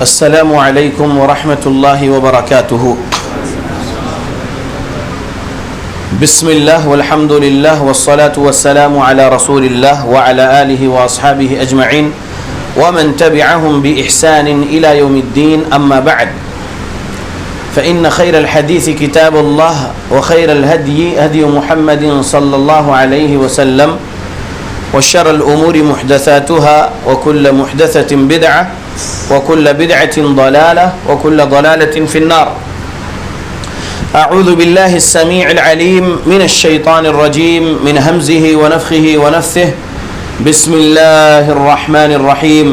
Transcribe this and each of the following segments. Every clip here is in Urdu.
السلام علیکم ورحمۃ اللہ وبرکاتہ۔ بسم اللہ والحمد للہ والصلاة والسلام علی رسول اللہ وعلی آلہ واصحابہ اجمعین ومن تبعهم بإحسان إلى يوم الدین، اما بعد فإن خیر الحدیث کتاب اللہ وخیر الهدی هدی محمد صلی اللہ علیہ وسلم وشر الأمور محدثاتها وكل محدثة بدعة وكل بدعة ضلالة وكل ضلالة في النار۔ أعوذ بالله السميع العليم من الشيطان الرجيم من همزه ونفخه ونفثه، بسم الله الرحمن الرحيم،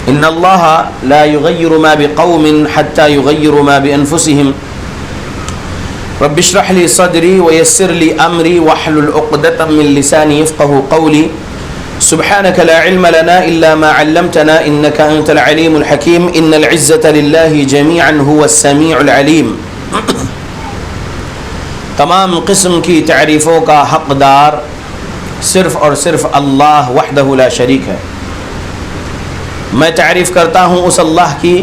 إن الله لا يغير ما بقوم حتى يغيروا ما بأنفسهم، رب اشرح لي صدري ويسر لي أمري واحلل عقدة من لساني يفقهوا قولي، سبحانك لا علم لنا إلا ما علمتنا إنك أنت العليم الحكيم، إن العزة لله جميعا هو السميع العليم۔ تمام قسم کی تعریفوں کا حقدار صرف اور صرف اللہ وحدہ لا شریک ہے۔ میں تعریف کرتا ہوں اس اللہ کی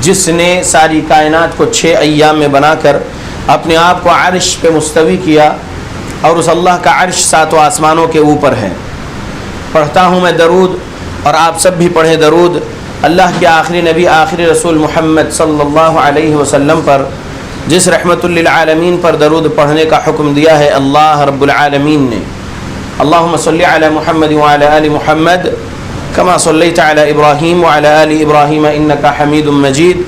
جس نے ساری کائنات کو 6 ایام میں بنا کر اپنے آپ کو عرش پہ مستوی کیا، اور اس اللہ کا عرش 7 آسمانوں کے اوپر ہے۔ پڑھتا ہوں میں درود، اور آپ سب بھی پڑھیں درود اللہ کے آخری نبی آخری رسول محمد صلی اللہ علیہ وسلم پر، جس رحمت للعالمین پر درود پڑھنے کا حکم دیا ہے اللہ رب العالمین نے۔ اللہم صلی علی محمد وعلی آل محمد کما صلیت علی ابراہیم وعلی آل ابراہیم انک حمید مجید،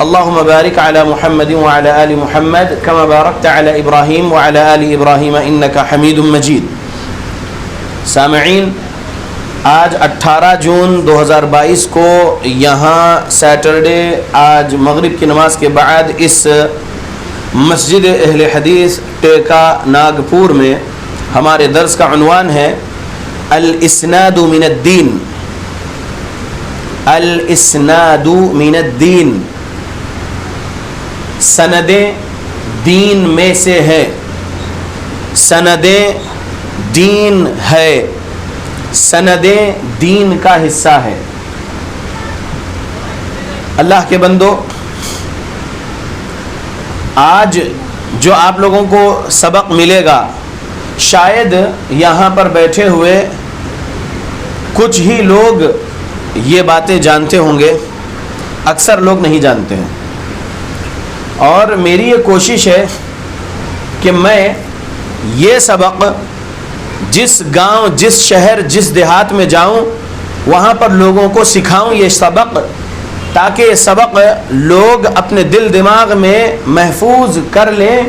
اللہم بارک علی محمد وعلی آل محمد کما بارکت علی ابراہیم وعلی آل ابراہیم انک حمید مجید۔ سامعین، آج 18 جون 2022 کو یہاں سیٹرڈے آج مغرب کی نماز کے بعد اس مسجد اہل حدیث ٹیکا ناگپور میں ہمارے درس کا عنوان ہے الاسناد من الدین۔ الاسناد من الدین، سندیں دین میں سے ہے، سندیں دین ہے، سندیں دین کا حصہ ہے۔ اللہ کے بندو، آج جو آپ لوگوں کو سبق ملے گا، شاید یہاں پر بیٹھے ہوئے کچھ ہی لوگ یہ باتیں جانتے ہوں گے، اکثر لوگ نہیں جانتے ہیں، اور میری یہ کوشش ہے کہ میں یہ سبق جس گاؤں، جس شہر، جس دیہات میں جاؤں وہاں پر لوگوں کو سکھاؤں یہ سبق، تاکہ یہ سبق لوگ اپنے دل دماغ میں محفوظ کر لیں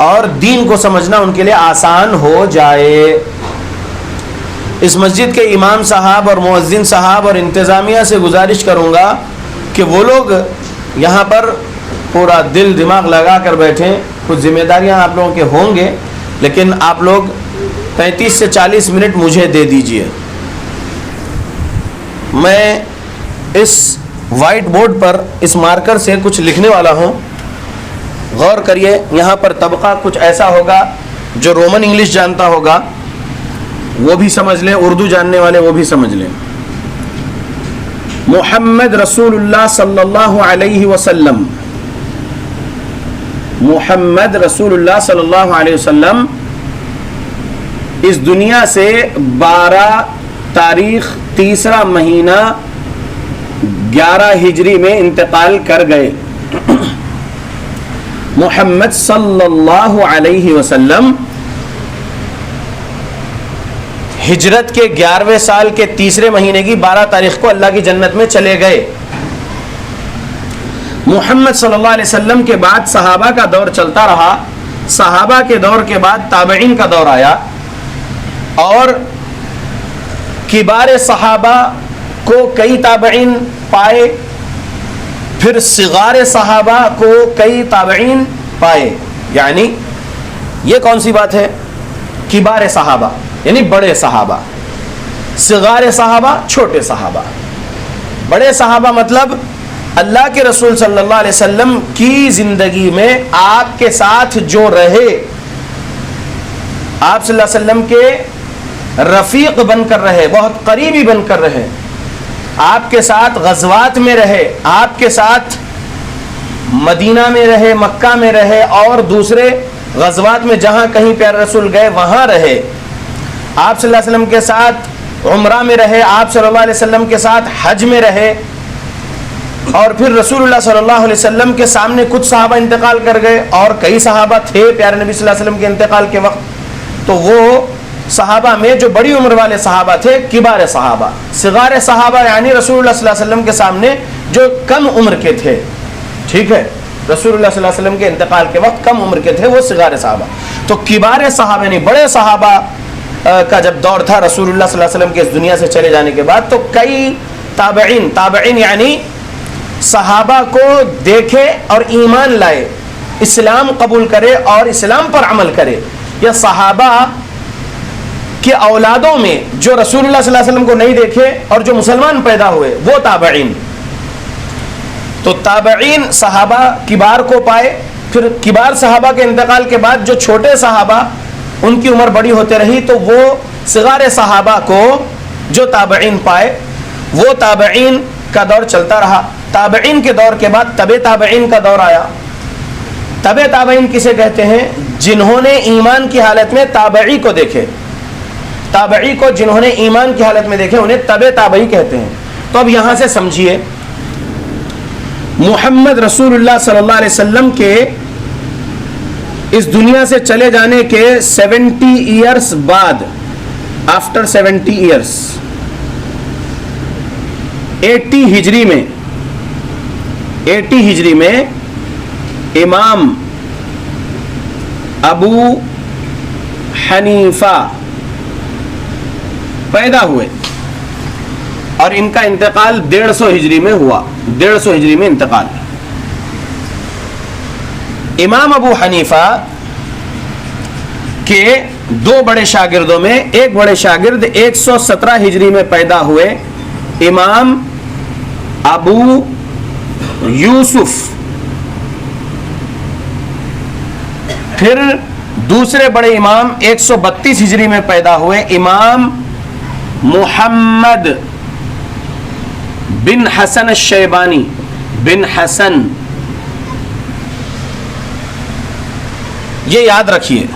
اور دین کو سمجھنا ان کے لیے آسان ہو جائے۔ اس مسجد کے امام صاحب اور مؤذن صاحب اور انتظامیہ سے گزارش کروں گا کہ وہ لوگ یہاں پر پورا دل دماغ لگا کر بیٹھیں۔ کچھ ذمہ داریاں آپ لوگوں کے ہوں گے، لیکن آپ لوگ 35 سے 40 منٹ مجھے دے دیجئے۔ میں اس وائٹ بورڈ پر اس مارکر سے کچھ لکھنے والا ہوں، غور کریے۔ یہاں پر طبقہ کچھ ایسا ہوگا، جو رومن انگلش جانتا ہوگا وہ بھی سمجھ لیں، اردو جاننے والے وہ بھی سمجھ لیں۔ محمد رسول اللہ صلی اللہ علیہ وسلم، محمد رسول اللہ صلی اللہ علیہ وسلم اس دنیا سے 12 تاریخ 3 مہینہ 11 ہجری میں انتقال کر گئے۔ محمد صلی اللہ علیہ وسلم ہجرت کے 11ویں سال کے 3 مہینے کی 12 تاریخ کو اللہ کی جنت میں چلے گئے۔ محمد صلی اللہ علیہ وسلم کے بعد صحابہ کا دور چلتا رہا، صحابہ کے دور کے بعد تابعین کا دور آیا، اور کبار صحابہ کو کئی تابعین پائے، پھر صغار صحابہ کو کئی تابعین پائے۔ یعنی یہ کون سی بات ہے؟ کبار صحابہ یعنی بڑے صحابہ، صغار صحابہ چھوٹے صحابہ۔ بڑے صحابہ مطلب اللہ کے رسول صلی اللہ علیہ وسلم کی زندگی میں آپ کے ساتھ جو رہے، آپ صلی اللہ علیہ وسلم کے رفیق بن کر رہے، بہت قریبی بن کر رہے، آپ کے ساتھ غزوات میں رہے، آپ کے ساتھ مدینہ میں رہے، مکہ میں رہے، اور دوسرے غزوات میں جہاں کہیں پیارے رسول گئے وہاں رہے، آپ صلی اللہ علیہ وسلم کے ساتھ عمرہ میں رہے، آپ صلی اللہ علیہ وسلم کے ساتھ حج میں رہے، اور پھر رسول اللہ صلی اللہ علیہ وسلم کے سامنے کچھ صحابہ انتقال کر گئے اور کئی صحابہ تھے پیارے نبی صلی اللہ علیہ وسلم کے انتقال کے وقت، تو وہ صحابہ میں جو بڑی عمر والے صحابہ تھے کبار صحابہ، صغار صحابہ یعنی رسول اللہ صلی اللہ علیہ وسلم کے سامنے جو کم عمر کے تھے، ٹھیک ہے، رسول اللہ صلی اللہ علیہ وسلم کے انتقال کے وقت کم عمر کے تھے، وہ صغار صحابہ. تو کبار صحابہ یعنی بڑے صحابہ کا جب دور تھا رسول اللہ صلی اللہ علیہ وسلم کے اس دنیا سے چلے جانے کے بعد، تو کئی تابعین یعنی صحابہ کو دیکھے اور ایمان لائے، اسلام قبول کرے اور اسلام پر عمل کرے، یا صحابہ کے اولادوں میں جو رسول اللہ صلی اللہ علیہ وسلم کو نہیں دیکھے اور جو مسلمان پیدا ہوئے وہ تابعین. تو تابعین صحابہ کبار کو پائے، پھر کبار صحابہ کے انتقال کے بعد جو چھوٹے صحابہ ان کی عمر بڑی ہوتے رہی، تو وہ صغار صحابہ کو جو تابعین پائے، وہ تابعین کا دور چلتا رہا. تابعین کے دور کے بعد تبع تابعین کا دور آیا. تبع تابعین کسے کہتے ہیں؟ جنہوں نے ایمان کی حالت میں تابعی کو دیکھے، تابعی کو جنہوں نے ایمان کی حالت میں دیکھے انہیں تبع تابعی کہتے ہیں. تو اب یہاں سے سمجھیے، محمد رسول اللہ صلی اللہ علیہ وسلم کے اس دنیا سے چلے جانے کے 70 ایئرس بعد، آفٹر 70 ایئرس 80 ہجری میں امام ابو حنیفہ پیدا ہوئے اور ان کا انتقال 150 ہجری میں ہوا. 150 ہجری میں انتقال. امام ابو حنیفہ کے دو بڑے شاگردوں میں ایک بڑے شاگرد 117 ہجری میں پیدا ہوئے، امام ابو یوسف. پھر دوسرے بڑے امام 132 ہجری میں پیدا ہوئے، امام محمد بن حسن الشیبانی بن حسن. یہ یاد رکھیے.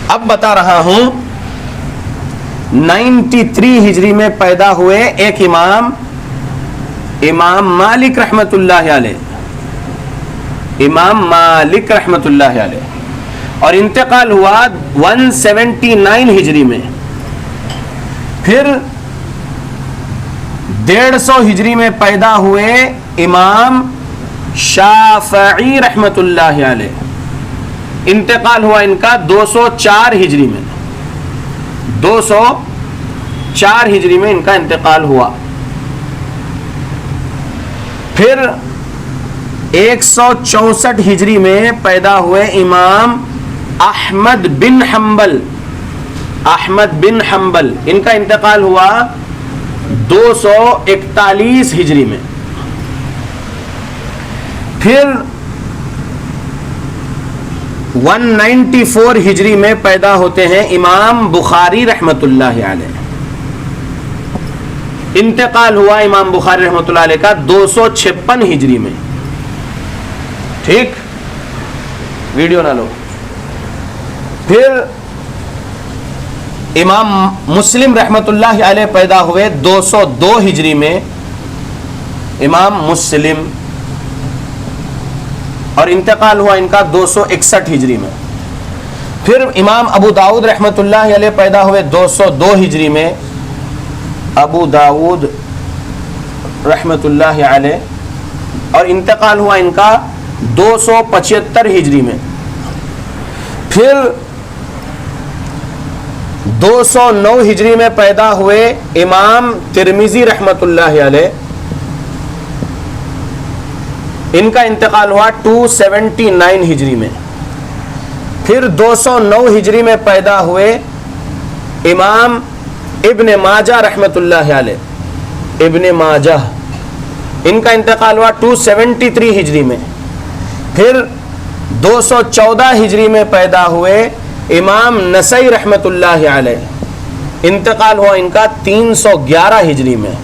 اب بتا رہا ہوں 93 ہجری میں پیدا ہوئے ایک امام مالک رحمت اللہ علیہ، امام مالک رحمت اللہ علیہ، اور انتقال ہوا 179 ہجری میں. پھر 150 ہجری میں پیدا ہوئے امام شافعی رحمت اللہ علیہ، انتقال ہوا ان کا 204 ہجری میں. 204 ہجری میں ان کا انتقال ہوا. پھر 164 ہجری میں پیدا ہوئے امام احمد بن حنبل، ان کا انتقال ہوا 241 ہجری میں. پھر 194 ہجری میں پیدا ہوتے ہیں امام بخاری رحمت اللہ علیہ، انتقال ہوا امام بخاری رحمت اللہ علیہ کا 256 ہجری میں. ٹھیک، ویڈیو نہ لو. پھر امام مسلم رحمت اللہ علیہ پیدا ہوئے 202 ہجری میں، امام مسلم، اور انتقال ہوا ان کا 261 ہجری میں. پھر امام ابو داؤد رحمت اللہ علیہ پیدا ہوئے 202 ہجری میں، ابو داؤد رحمت اللہ علیہ، اور انتقال ہوا ان کا 275 ہجری میں. پھر 209 ہجری میں پیدا ہوئے امام ترمذی رحمت اللہ علیہ، ان کا انتقال ہوا 279 ہجری میں. پھر 209 ہجری میں پیدا ہوئے امام ابن ماجہ رحمت اللہ علیہ، ابن ماجہ، ان کا انتقال ہوا 273 ہجری میں. پھر 214 ہجری میں پیدا ہوئے امام نسائی رحمت اللہ علیہ، انتقال ہوا ان کا 311 ہجری میں.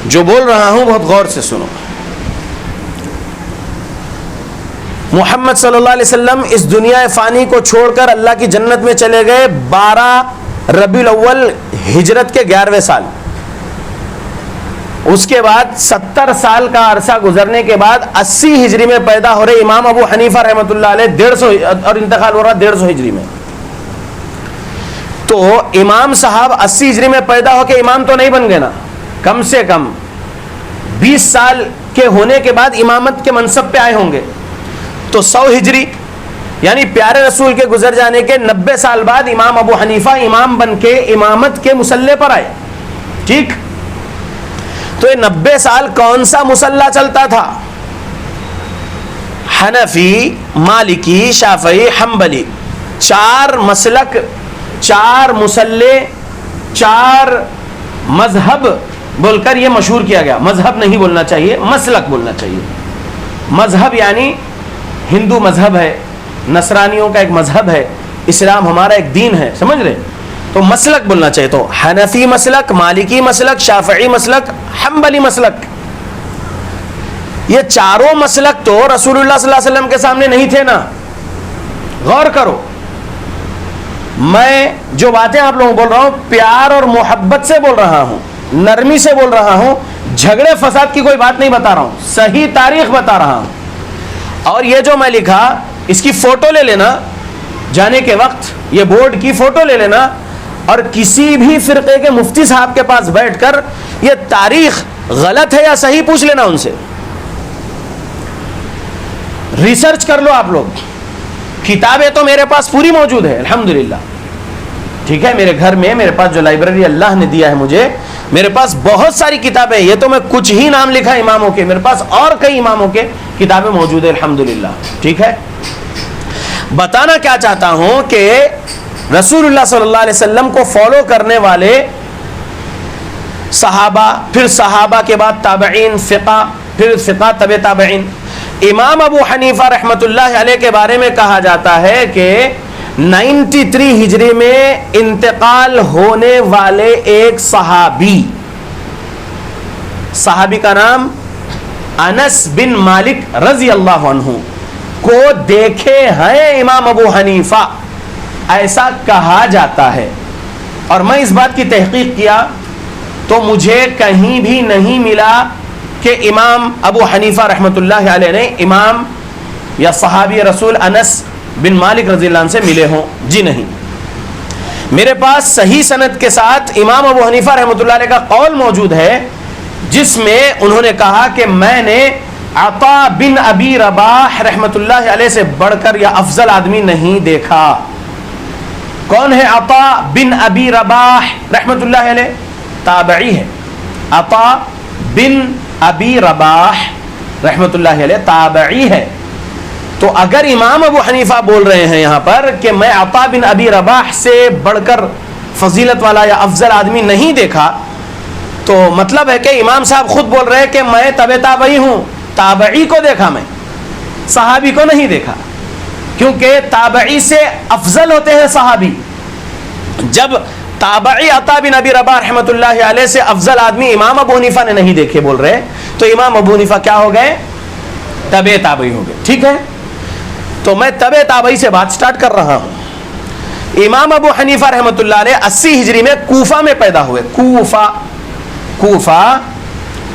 جو بول رہا ہوں بہت غور سے سنو. محمد صلی اللہ علیہ وسلم اس دنیا فانی کو چھوڑ کر اللہ کی جنت میں چلے گئے 12 ربیع الاول ہجرت کے 11ویں سال. اس کے بعد 70 سال کا عرصہ گزرنے کے بعد 80 ہجری میں پیدا ہو رہے امام ابو حنیفہ رحمۃ اللہ علیہ 150 اور انتقال ہو رہا 150 ہجری میں. تو امام صاحب 80 ہجری میں پیدا ہو کے امام تو نہیں بن گئے نا, کم سے کم 20 سال کے ہونے کے بعد امامت کے منصب پہ آئے ہوں گے. تو 100 ہجری یعنی پیارے رسول کے گزر جانے کے 90 سال بعد امام ابو حنیفہ امام بن کے امامت کے مصلی پر آئے. ٹھیک, تو یہ 90 سال کون سا مصلی چلتا تھا؟ حنفی, مالکی, شافعی, حنبلی, 4 مسلک, 4 مصلی, 4 مذہب بول کر یہ مشہور کیا گیا. مذہب نہیں بولنا چاہیے, مسلک بولنا چاہیے. مذہب یعنی ہندو مذہب ہے, نصرانیوں کا ایک مذہب ہے, اسلام ہمارا ایک دین ہے, سمجھ رہے؟ تو مسلک بولنا چاہیے. تو حنفی مسلک, مالکی مسلک, شافعی مسلک, حنبلی مسلک, یہ چاروں مسلک تو رسول اللہ صلی اللہ علیہ وسلم کے سامنے نہیں تھے نا. غور کرو, میں جو باتیں آپ لوگوں کو بول رہا ہوں پیار اور محبت سے بول رہا ہوں, نرمی سے بول رہا ہوں, جھگڑے فساد کی کوئی بات نہیں بتا رہا ہوں, صحیح تاریخ بتا رہا ہوں. اور یہ جو میں لکھا اس کی فوٹو لے لینا جانے کے وقت, یہ بورڈ کی فوٹو لے لینا اور کسی بھی فرقے کے مفتی صاحب کے پاس بیٹھ کر یہ تاریخ غلط ہے یا صحیح پوچھ لینا ان سے. ریسرچ کر لو آپ لوگ. کتابیں تو میرے پاس پوری موجود ہے الحمدللہ. ٹھیک ہے, میرے گھر میں میرے پاس جو لائبریری اللہ نے دیا ہے مجھے, میرے پاس بہت ساری کتابیں. یہ تو میں کچھ ہی نام لکھا اماموں کے, میرے پاس اور کئی اماموں کے کتابیں موجود ہیں الحمدللہ. ٹھیک ہے, بتانا کیا چاہتا ہوں کہ رسول اللہ صلی اللہ علیہ وسلم کو فالو کرنے والے صحابہ, پھر صحابہ کے بعد تابعین, فقہ, پھر فقہ تبع تابعین. امام ابو حنیفہ رحمۃ اللہ علیہ کے بارے میں کہا جاتا ہے کہ 93 ہجری میں انتقال ہونے والے ایک صحابی کا نام انس بن مالک رضی اللہ عنہ کو دیکھے ہیں امام ابو حنیفہ, ایسا کہا جاتا ہے. اور میں اس بات کی تحقیق کیا تو مجھے کہیں بھی نہیں ملا کہ امام ابو حنیفہ رحمۃ اللہ علیہ نے امام یا صحابی رسول انس بن مالک رضی اللہ عنہ سے ملے ہوں. جی نہیں, میرے پاس صحیح سند کے ساتھ امام ابو حنیفہ رحمۃ اللہ علیہ کا قول موجود ہے جس میں انہوں نے کہا کہ میں نے عطا بن ابی رباح رحمۃ اللہ علیہ سے بڑھ کر یا افضل آدمی نہیں دیکھا. کون ہے عطا بن ابی رباح رحمۃ اللہ علیہ؟ تابعی ہے. عطا بن ابی رباح رحمۃ اللہ علیہ تابعی ہے. تو اگر امام ابو حنیفہ بول رہے ہیں یہاں پر کہ میں عطا بن ابی رباح سے بڑھ کر فضیلت والا یا افضل آدمی نہیں دیکھا, تو مطلب ہے کہ امام صاحب خود بول رہے ہیں کہ میں تبع تابعی ہوں, تابعی کو دیکھا میں, صحابی کو نہیں دیکھا, کیونکہ تابعی سے افضل ہوتے ہیں صحابی. جب تابعی عطا بن ابی رباح رحمۃ اللہ علیہ سے افضل آدمی امام ابو حنیفہ نے نہیں دیکھے بول رہے, تو امام ابو حنیفہ کیا ہو گئے؟ تبع تابعی ہو گئے. ٹھیک ہے, تو میں تبع تابعی سے بات سٹارٹ کر رہا ہوں. امام ابو حنیفہ رحمۃ اللہ علیہ 80 ہجری میں کوفہ میں پیدا ہوئے. کوفہ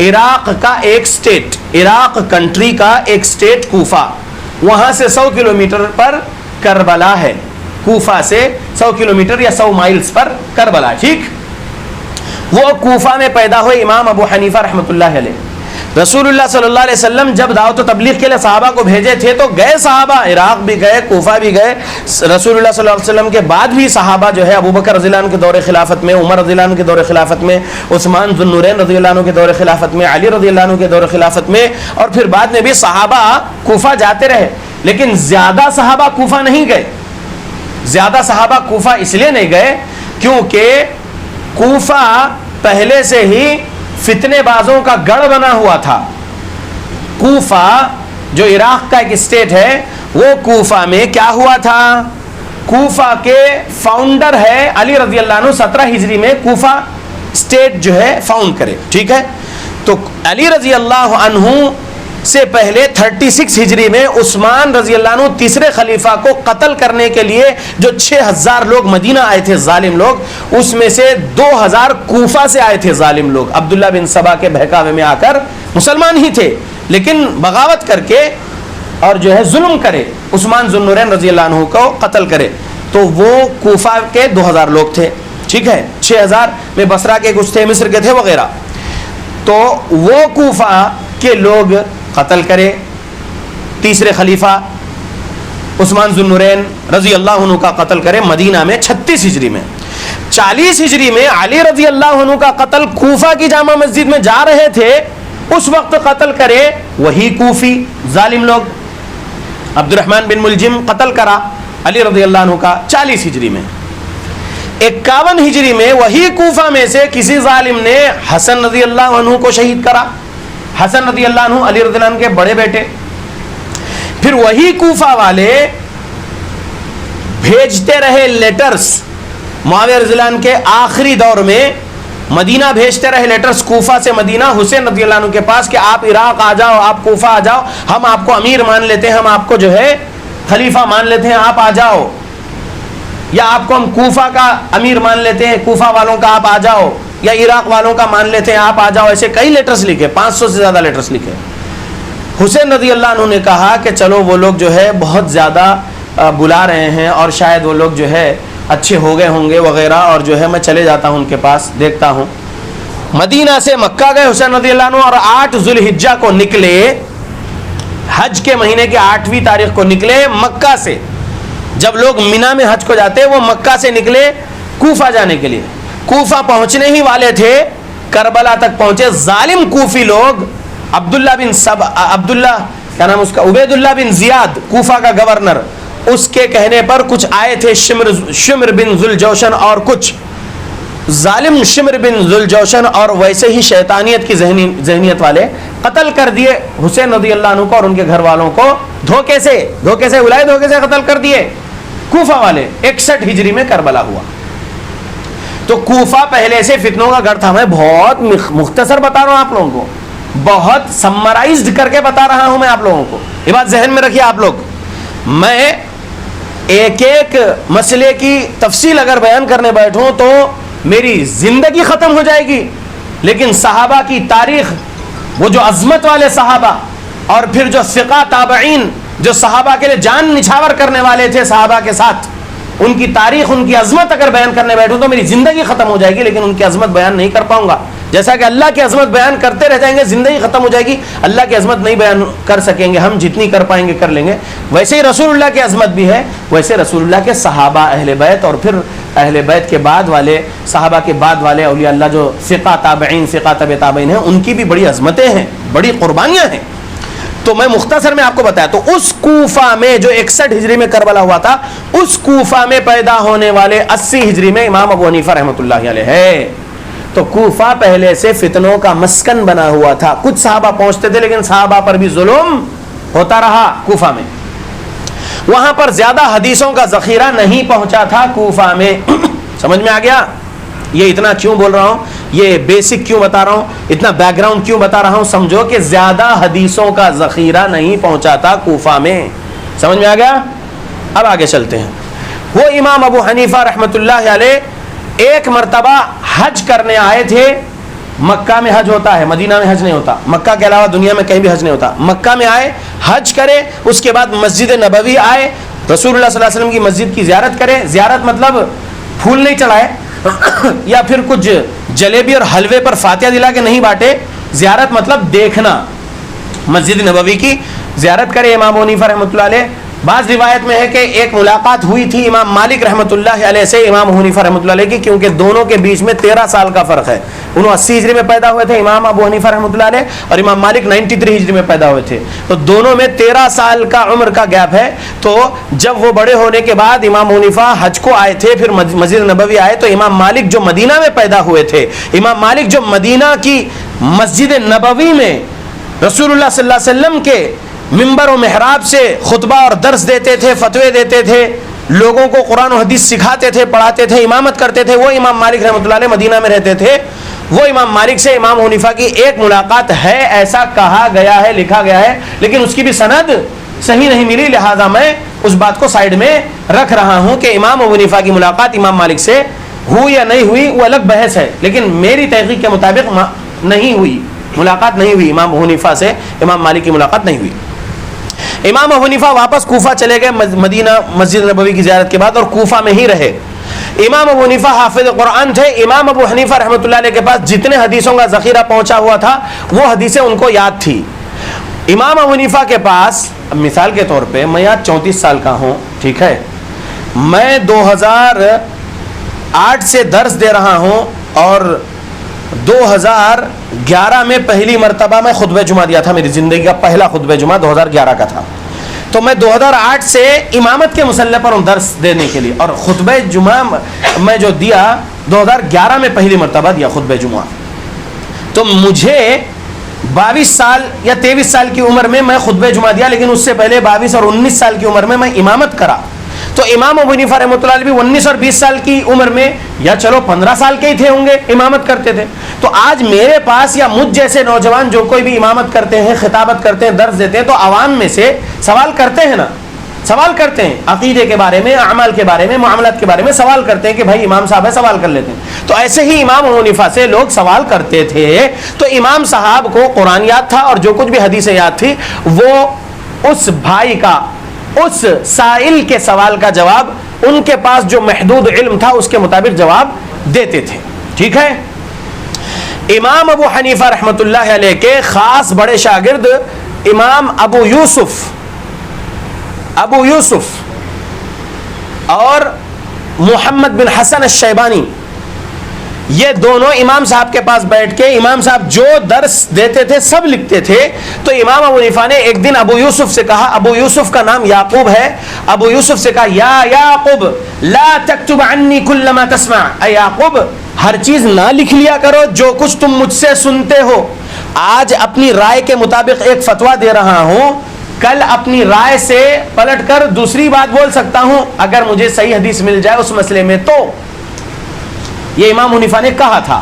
عراق کا ایک سٹیٹ, عراق کنٹری کا ایک سٹیٹ کوفہ, وہاں سے 100 کلومیٹر پر کربلا ہے. کوفہ سے 100 کلومیٹر یا 100 مائلز پر کربلا. ٹھیک, وہ کوفہ میں پیدا ہوئے امام ابو حنیفہ رحمۃ اللہ علیہ. رسول اللہ صلی اللہ علیہ وسلم جب دعوت و تبلیغ کے لیے صحابہ کو بھیجے تھے تو گئے صحابہ, عراق بھی گئے, کوفہ بھی گئے. رسول اللہ صلی اللہ علیہ وسلم کے بعد بھی صحابہ جو ہے ابو بکر رضی اللہ عنہ کے دور خلافت میں, عمر رضی اللہ عنہ کے دور خلافت میں, عثمان ذو النورین رضی اللہ عنہ کے دور خلافت میں, علی رضی اللہ عنہ کے دور خلافت میں, اور پھر بعد میں بھی صحابہ کوفہ جاتے رہے. لیکن زیادہ صحابہ کوفہ نہیں گئے. زیادہ صحابہ کوفہ اس لیے نہیں گئے کیونکہ کوفہ پہلے سے ہی فتنے بازوں کا گڑھ بنا ہوا تھا. کوفہ جو عراق کا ایک اسٹیٹ ہے, وہ کوفہ میں کیا ہوا تھا؟ کوفہ کے فاؤنڈر ہے علی رضی اللہ عنہ. 17 ہجری میں کوفہ اسٹیٹ جو ہے فاؤنڈ کرے, ٹھیک ہے. تو علی رضی اللہ عنہ سے پہلے 36 ہجری میں عثمان رضی اللہ عنہ تیسرے خلیفہ کو قتل کرنے کے لیے جو 6000 لوگ مدینہ آئے تھے ظالم لوگ, اس میں سے 2000 کوفہ سے آئے تھے ظالم لوگ. عبداللہ بن سبا کے بہکاوے میں آ کر مسلمان ہی تھے لیکن بغاوت کر کے اور جو ہے ظلم کرے, عثمان ذو النورین رضی اللہ عنہ کو قتل کرے. تو وہ کوفہ کے 2000 لوگ تھے, ٹھیک ہے. 6000 میں بصرہ کے کچھ تھے, مصر کے تھے وغیرہ. تو وہ کوفہ کے لوگ قتل کرے. تیسرے خلیفہ عثمان ذو النورین رضی اللہ عنہ کا قتل کرے مدینہ میں 36 ہجری میں. 40 ہجری میں علی رضی اللہ عنہ کا قتل کوفہ کی جامع مسجد میں جا رہے تھے, اس وقت قتل کرے وہی کوفی ظالم لوگ. عبد الرحمن بن ملجم قتل کرا علی رضی اللہ عنہ کا 40 ہجری میں. 51 ہجری میں وہی کوفہ میں سے کسی ظالم نے حسن رضی اللہ عنہ کو شہید کرا. حسن رضی اللہ عنہ علی رضی اللہ عنہ کے بڑے بیٹے. پھر وہی کوفہ والے بھیجتے رہے لیٹرز معاویہ رضی اللہ عنہ کے آخری دور میں, مدینہ بھیجتے رہے لیٹرز کوفہ سے مدینہ حسین رضی اللہ عنہ کے پاس کہ آپ عراق آ جاؤ, آپ کوفہ آ جاؤ, ہم آپ کو امیر مان لیتے ہیں, ہم آپ کو جو ہے خلیفہ مان لیتے ہیں, آپ آ جاؤ, یا آپ کو ہم کوفہ کا امیر مان لیتے ہیں, کوفہ والوں کا آپ آ جاؤ, یا عراق والوں کا مان لیتے ہیں, آپ آ جاؤ. ایسے کئی لیٹرز لکھے, 500 سے زیادہ لیٹرز لکھے. حسین رضی اللہ عنہ نے کہا کہ چلو وہ لوگ جو ہے بہت زیادہ بلا رہے ہیں اور شاید وہ لوگ جو ہے اچھے ہو گئے ہوں گے وغیرہ, اور جو ہے میں چلے جاتا ہوں ان کے پاس, دیکھتا ہوں. مدینہ سے مکہ گئے حسین رضی اللہ عنہ, اور 8 ذو الحجہ کو نکلے, حج کے مہینے کی 8ویں تاریخ کو نکلے مکہ سے. جب لوگ منی میں حج کو جاتے وہ مکہ سے نکلے کوفہ جانے کے لیے. کوفہ پہنچنے ہی والے تھے, کربلا تک پہنچے. ظالم کوفی لوگ عبداللہ کیا نام اس کا, عبید اللہ بن زیاد کوفہ کا گورنر, اس کے کہنے پر کچھ آئے تھے شمر بن ذوالجوشن اور کچھ ظالم شمر بن ذوالجوشن اور ویسے ہی شیطانیت کی ذہنیت والے, قتل کر دیے حسین رضی اللہ عنہ کو اور ان کے گھر والوں کو دھوکے سے قتل کر دیے کوفہ والے. 61 ہجری میں کربلا ہوا. تو کوفہ پہلے سے فتنوں کا گھر تھا. میں بہت مختصر بتا رہا ہوں آپ لوگوں کو, بہت سمرائزڈ کر کے بتا رہا ہوں میں آپ لوگوں کو, یہ بات ذہن میں رکھیے آپ لوگ. میں ایک ایک مسئلے کی تفصیل اگر بیان کرنے بیٹھوں تو میری زندگی ختم ہو جائے گی, لیکن صحابہ کی تاریخ, وہ جو عظمت والے صحابہ اور پھر جو ثقہ تابعین جو صحابہ کے لیے جان نچھاور کرنے والے تھے صحابہ کے ساتھ, ان کی تاریخ, ان کی عظمت اگر بیان کرنے بیٹھوں تو میری زندگی ختم ہو جائے گی, لیکن ان کی عظمت بیان نہیں کر پاؤں گا. جیسا کہ اللہ کی عظمت بیان کرتے رہ جائیں گے زندگی ختم ہو جائے گی, اللہ کی عظمت نہیں بیان کر سکیں گے ہم, جتنی کر پائیں گے کر لیں گے. ویسے ہی رسول اللہ کی عظمت بھی ہے, ویسے رسول اللہ کے صحابہ اہل بیت اور پھر اہل بیت کے بعد والے صحابہ کے بعد والے اولیاء اللہ جو ثقہ تابعین ثقہ تبع تابعین ہیں, ان کی بھی بڑی عظمتیں ہیں, بڑی قربانیاں ہیں. تو میں مختصر میں آپ کو بتایا, تو اس کوفہ میں جو 61 ہجری میں کربلا ہوا تھا, اس کوفہ میں پیدا ہونے والے 80 ہجری میں امام ابو حنیفہ رحمۃ اللہ علیہ ہے. تو کوفہ پہلے سے فتنوں کا مسکن بنا ہوا تھا. کچھ صحابہ پہنچتے تھے لیکن صحابہ پر بھی ظلم ہوتا رہا کوفہ میں. وہاں پر زیادہ حدیثوں کا ذخیرہ نہیں پہنچا تھا کوفہ میں. سمجھ میں آ گیا؟ یہ اتنا کیوں بول رہا ہوں, یہ بیسک کیوں بتا رہا ہوں, اتنا بیک گراؤنڈ کیوں بتا رہا ہوں, سمجھو کہ زیادہ حدیثوں کا ذخیرہ نہیں پہنچا تھا کوفہ میں. سمجھ میں آ گیا؟ اب آگے چلتے ہیں. وہ امام ابو حنیفہ رحمۃ اللہ علیہ ایک مرتبہ حج کرنے آئے تھے. مکہ میں حج ہوتا ہے, مدینہ میں حج نہیں ہوتا. مکہ کے علاوہ دنیا میں کہیں بھی حج نہیں ہوتا. مکہ میں آئے, حج کرے, اس کے بعد مسجد نبوی آئے, رسول اللہ صلی اللہ علیہ وسلم کی مسجد کی زیارت کرے. زیارت مطلب پھول نہیں چڑھائے یا پھر کچھ جلیبی اور حلوے پر فاتحہ دلا کے نہیں بانٹے. زیارت مطلب دیکھنا, مسجد نبوی کی زیارت کرے امام حنیفہ رحمۃ اللہ علیہ. بعض روایت میں ہے کہ ایک ملاقات ہوئی تھی امام مالک رحمۃ اللہ علیہ سے امام حنیفہ رحمۃ اللہ علیہ کی, کیونکہ دونوں کے بیچ میں 13 سال کا فرق ہے. انہوں 80 ہجری میں پیدا ہوئے تھے امام ابو حنیفہ رحمۃ اللہ علیہ, اور امام مالک 93 ہجری میں پیدا ہوئے تھے. تو دونوں میں 13 سال کا عمر کا گیپ ہے. تو جب وہ بڑے ہونے کے بعد امام حنیفہ حج کو آئے تھے, پھر مسجد نبوی آئے, تو امام مالک جو مدینہ میں پیدا ہوئے تھے, امام مالک جو مدینہ کی مسجد نبوی میں رسول اللہ صلی اللہ علیہ وسلم کے ممبر و محراب سے خطبہ اور درس دیتے تھے, فتوے دیتے تھے, لوگوں کو قرآن و حدیث سکھاتے تھے, پڑھاتے تھے, امامت کرتے تھے, وہ امام مالک رحمۃ اللہ علیہ مدینہ میں رہتے تھے. وہ امام مالک سے امام حنیفہ کی ایک ملاقات ہے, ایسا کہا گیا ہے, لکھا گیا ہے, لیکن اس کی بھی سند صحیح نہیں ملی. لہذا میں اس بات کو سائڈ میں رکھ رہا ہوں کہ امام حنیفہ کی ملاقات امام مالک سے ہوئی یا نہیں ہوئی وہ الگ بحث ہے, لیکن میری تحقیق کے مطابق نہیں ہوئی, ملاقات نہیں ہوئی امام حنیفہ سے, امام مالک کی ملاقات نہیں ہوئی. امام حنیفہ واپس کوفہ چلے گئے مدینہ مسجد نبوی کی زیارت کے بعد, اور کوفہ میں ہی رہے. امام ابو حنیفہ حافظ قرآن تھے. امام ابو حنیفہ رحمۃ اللہ علیہ کے پاس جتنے حدیثوں کا ذخیرہ پہنچا ہوا تھا وہ حدیثیں ان کو یاد تھی. امام ابو حنیفہ کے پاس, مثال کے طور پہ میں یہاں 34 سال کا ہوں, ٹھیک ہے, میں 2008 سے درس دے رہا ہوں, اور 2011 میں پہلی مرتبہ میں خطبہ جمعہ دیا تھا. میری زندگی کا پہلا خطبہ جمعہ 2011 کا تھا. تو میں 2008 سے امامت کے مسئلے پر ہوں درس دینے کے لیے, اور خطبہ جمعہ میں جو دیا 2011 میں پہلی مرتبہ دیا خطبہ جمعہ. تو مجھے 22 سال یا 23 سال کی عمر میں خطبہ جمعہ دیا, لیکن اس سے پہلے 22 اور 19 سال کی عمر میں امامت کرا. تو امام ابو حنیفہ رحمۃ اللہ علیہ بھی 19 اور 20 سال کی عمر میں, یا چلو 15 سال کے ہی تھے ہوں گے, امامت کرتے تھے. تو آج میرے پاس یا مجھ جیسے نوجوان جو کوئی بھی امامت کرتے ہیں, خطابت کرتے ہیں, درس دیتے ہیں, تو عوام میں سے سوال کرتے ہیں نا, سوال کرتے ہیں عقیدے کے بارے میں, اعمال کے بارے میں, معاملات کے بارے میں سوال کرتے ہیں کہ بھائی امام صاحب ہے, سوال کر لیتے ہیں. تو ایسے ہی امام ابو حنیفہ سے لوگ سوال کرتے تھے. تو امام صاحب کو قرآن یاد تھا, اور جو کچھ بھی حدیثیں یاد تھی وہ اس بھائی کا, اس سائل کے سوال کا جواب ان کے پاس جو محدود علم تھا اس کے مطابق جواب دیتے تھے. ٹھیک ہے. امام ابو حنیفہ رحمۃ اللہ علیہ کے خاص بڑے شاگرد امام ابو یوسف اور محمد بن حسن الشیبانی, یہ دونوں امام صاحب کے پاس بیٹھ کے امام صاحب جو درس دیتے تھے سب لکھتے تھے. تو امام ابو حنیفہ نے ایک دن ابو یوسف سے کہا, ابو یوسف کا نام یعقوب ہے, ابو یوسف سے کہا یا یعقوب لا تکتب عنی کل ما تسمع, اے یعقوب ہر چیز نہ لکھ لیا کرو جو کچھ تم مجھ سے سنتے ہو. آج اپنی رائے کے مطابق ایک فتویٰ دے رہا ہوں, کل اپنی رائے سے پلٹ کر دوسری بات بول سکتا ہوں اگر مجھے صحیح حدیث مل جائے اس مسئلے میں. تو یہ امام حنیفہ نے کہا تھا.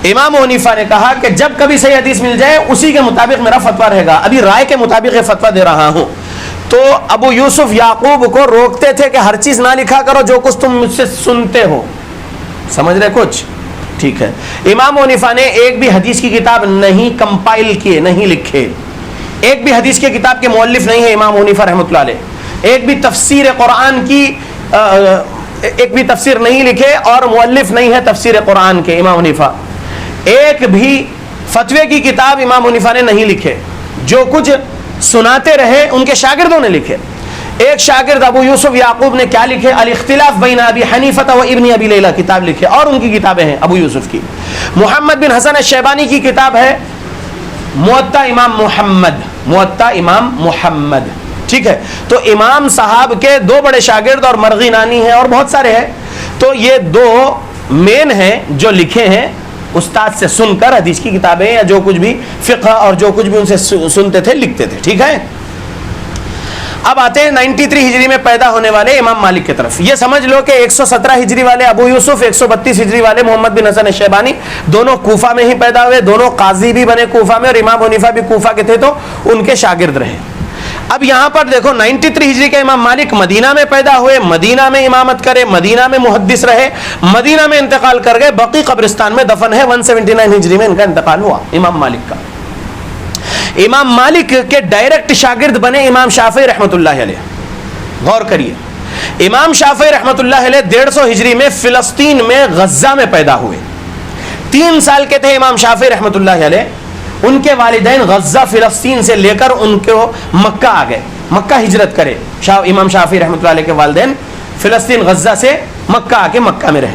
امام حنیفہ نے کہا کہ جب کبھی صحیح حدیث مل جائے اسی کے مطابق میرا فتویٰ رہے گا, ابھی رائے کے مطابق یہ فتویٰ دے رہا ہوں. تو ابو یوسف یعقوب کو روکتے تھے کہ ہر چیز نہ لکھا کرو جو کچھ تم مجھ سے سنتے ہو. سمجھ رہے کچھ؟ ٹھیک ہے. امام حنیفہ نے ایک بھی حدیث کی کتاب نہیں کمپائل کیے, نہیں لکھے. ایک بھی حدیث کی کتاب کے مؤلف نہیں ہے امام حنیفہ رحمۃ اللہ علیہ. ایک بھی تفسیر قرآن کی ایک بھی تفسیر نہیں لکھے, اور مؤلف نہیں ہے تفسیر قرآن کے امام حنیفہ. ایک بھی فتوے کی کتاب امام حنیفہ نے نہیں لکھے. جو کچھ سناتے رہے ان کے شاگردوں نے لکھے. ایک شاگرد ابو یوسف یعقوب نے کیا لکھے, الاختلاف بین ابی حنیفہ و ابن ابی لیلہ کتاب لکھے, اور ان کی کتابیں ہیں ابو یوسف کی. محمد بن حسن الشیبانی کی کتاب ہے موطا امام محمد. ٹھیک ہے. تو امام صاحب کے دو بڑے شاگرد اور مرغی نانی ہیں اور بہت سارے ہیں. تو یہ دو مین ہیں جو لکھے ہیں استاد سے سن کر حدیث کی کتابیں, یا جو کچھ بھی فقہ اور جو کچھ بھی ان سے سنتے تھے لکھتے تھے. ٹھیک ہے. اب آتے ہیں 93 ہجری میں پیدا ہونے والے امام مالک کی طرف. یہ سمجھ لو کہ 117 ہجری والے ابو یوسف, 132 ہجری والے محمد بن حسن الشیبانی, دونوں کوفہ میں ہی پیدا ہوئے. دونوں قاضی بھی بنے کوفہ میں, اور امام حنیفہ بھی کوفہ کے تھے تو ان کے شاگرد رہے. اب یہاں پر دیکھو 93 ہجری کے امام مالک مدینہ میں پیدا ہوئے, مدینہ میں امامت کرے, مدینہ میں محدث رہے, مدینہ میں انتقال کر گئے, بقی قبرستان میں دفن ہے. 179 ہجری میں ان کا انتقال ہوا امام مالک کا. امام مالک کے ڈائریکٹ شاگرد بنے امام شافعی رحمۃ اللہ علیہ. غور کریے, امام شافعی رحمۃ اللہ علیہ 150 ہجری میں فلسطین میں غزہ میں پیدا ہوئے. 3 سال کے تھے امام شافعی رحمۃ اللہ علیہ. ان کے والدین غزہ فلسطین سے لے کر ان کو مکہ آ گئے, مکہ ہجرت کرے. امام شافعی رحمۃ اللہ علیہ کے والدین فلسطین غزہ سے مکہ آ کے مکہ میں رہے.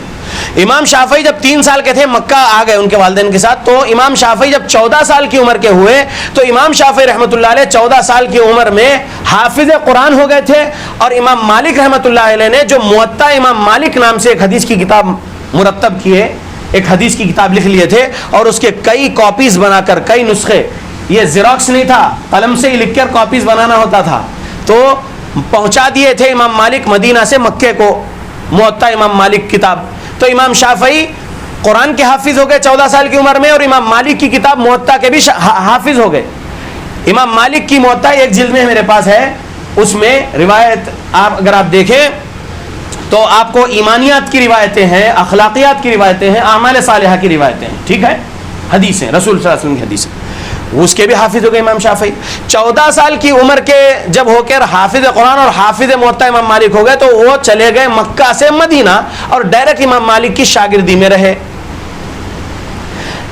امام شافعی جب 3 سال کے تھے مکہ آ گئے ان کے والدین کے ساتھ. تو امام شافعی جب 14 سال کی عمر کے ہوئے تو امام شافعی رحمۃ اللہ علیہ 14 سال کی عمر میں حافظ قرآن ہو گئے تھے. اور امام مالک رحمۃ اللہ علیہ نے جو موطا امام مالک نام سے ایک حدیث کی کتاب مرتب کیے, ایک حدیث کی کتاب لکھ لیے تھے, اور اس کے کئی کاپیز بنا کر, کئی نسخے, یہ زیروکس نہیں تھا, قلم سے ہی لکھ کر کاپیز بنانا ہوتا تھا. تو پہنچا دیے تھے امام مالک مدینہ سے مکے کو موطا امام مالک کتاب. تو امام شافعی قرآن کے حافظ ہو گئے 14 سال کی عمر میں, اور امام مالک کی کتاب موطا کے بھی حافظ ہو گئے. امام مالک کی موطا ایک جلد میں میرے پاس ہے, اس میں روایت اگر آپ دیکھیں تو آپ کو ایمانیات کی روایتیں ہیں, اخلاقیات کی روایتیں ہیں, اعمال صالحہ کی روایتیں ہیں, ٹھیک ہے, حدیثیں, رسول صلی اللہ علیہ وسلم کی حدیثیں, اس کے بھی حافظ ہو گئے امام شافعی. 14 سال کی عمر کے جب ہو کر حافظ قرآن اور حافظ موطا امام مالک ہو گئے تو وہ چلے گئے مکہ سے مدینہ اور ڈائریکٹ امام مالک کی شاگردی میں رہے.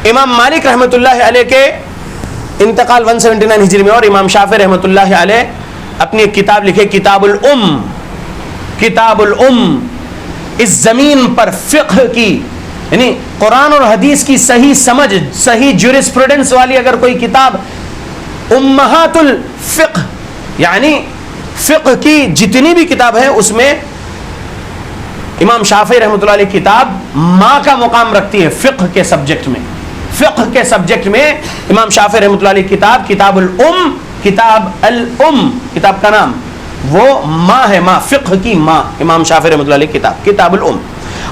امام مالک رحمۃ اللہ علیہ کے انتقال 179 ہجری میں, اور امام شافعی رحمۃ اللہ علیہ اپنی ایک کتاب لکھے کتاب الام. کتاب الام اس زمین پر فقہ کی, یعنی قرآن اور حدیث کی صحیح سمجھ, صحیح جورسپروڈنس والی اگر کوئی کتاب, امہات الفقہ یعنی فقہ کی جتنی بھی کتاب ہے اس میں امام شافعی رحمۃ اللہ علیہ کتاب ماں کا مقام رکھتی ہے فقہ کے سبجیکٹ میں. فقہ کے سبجیکٹ میں امام شافعی رحمۃ اللہ علیہ کتاب کتاب الام, کتاب الام, کتاب کا نام وہ ماں ہے, ماں, فقہ کی ماں, امام شافعی رحمۃ اللہ علیہ کتاب کتاب الام.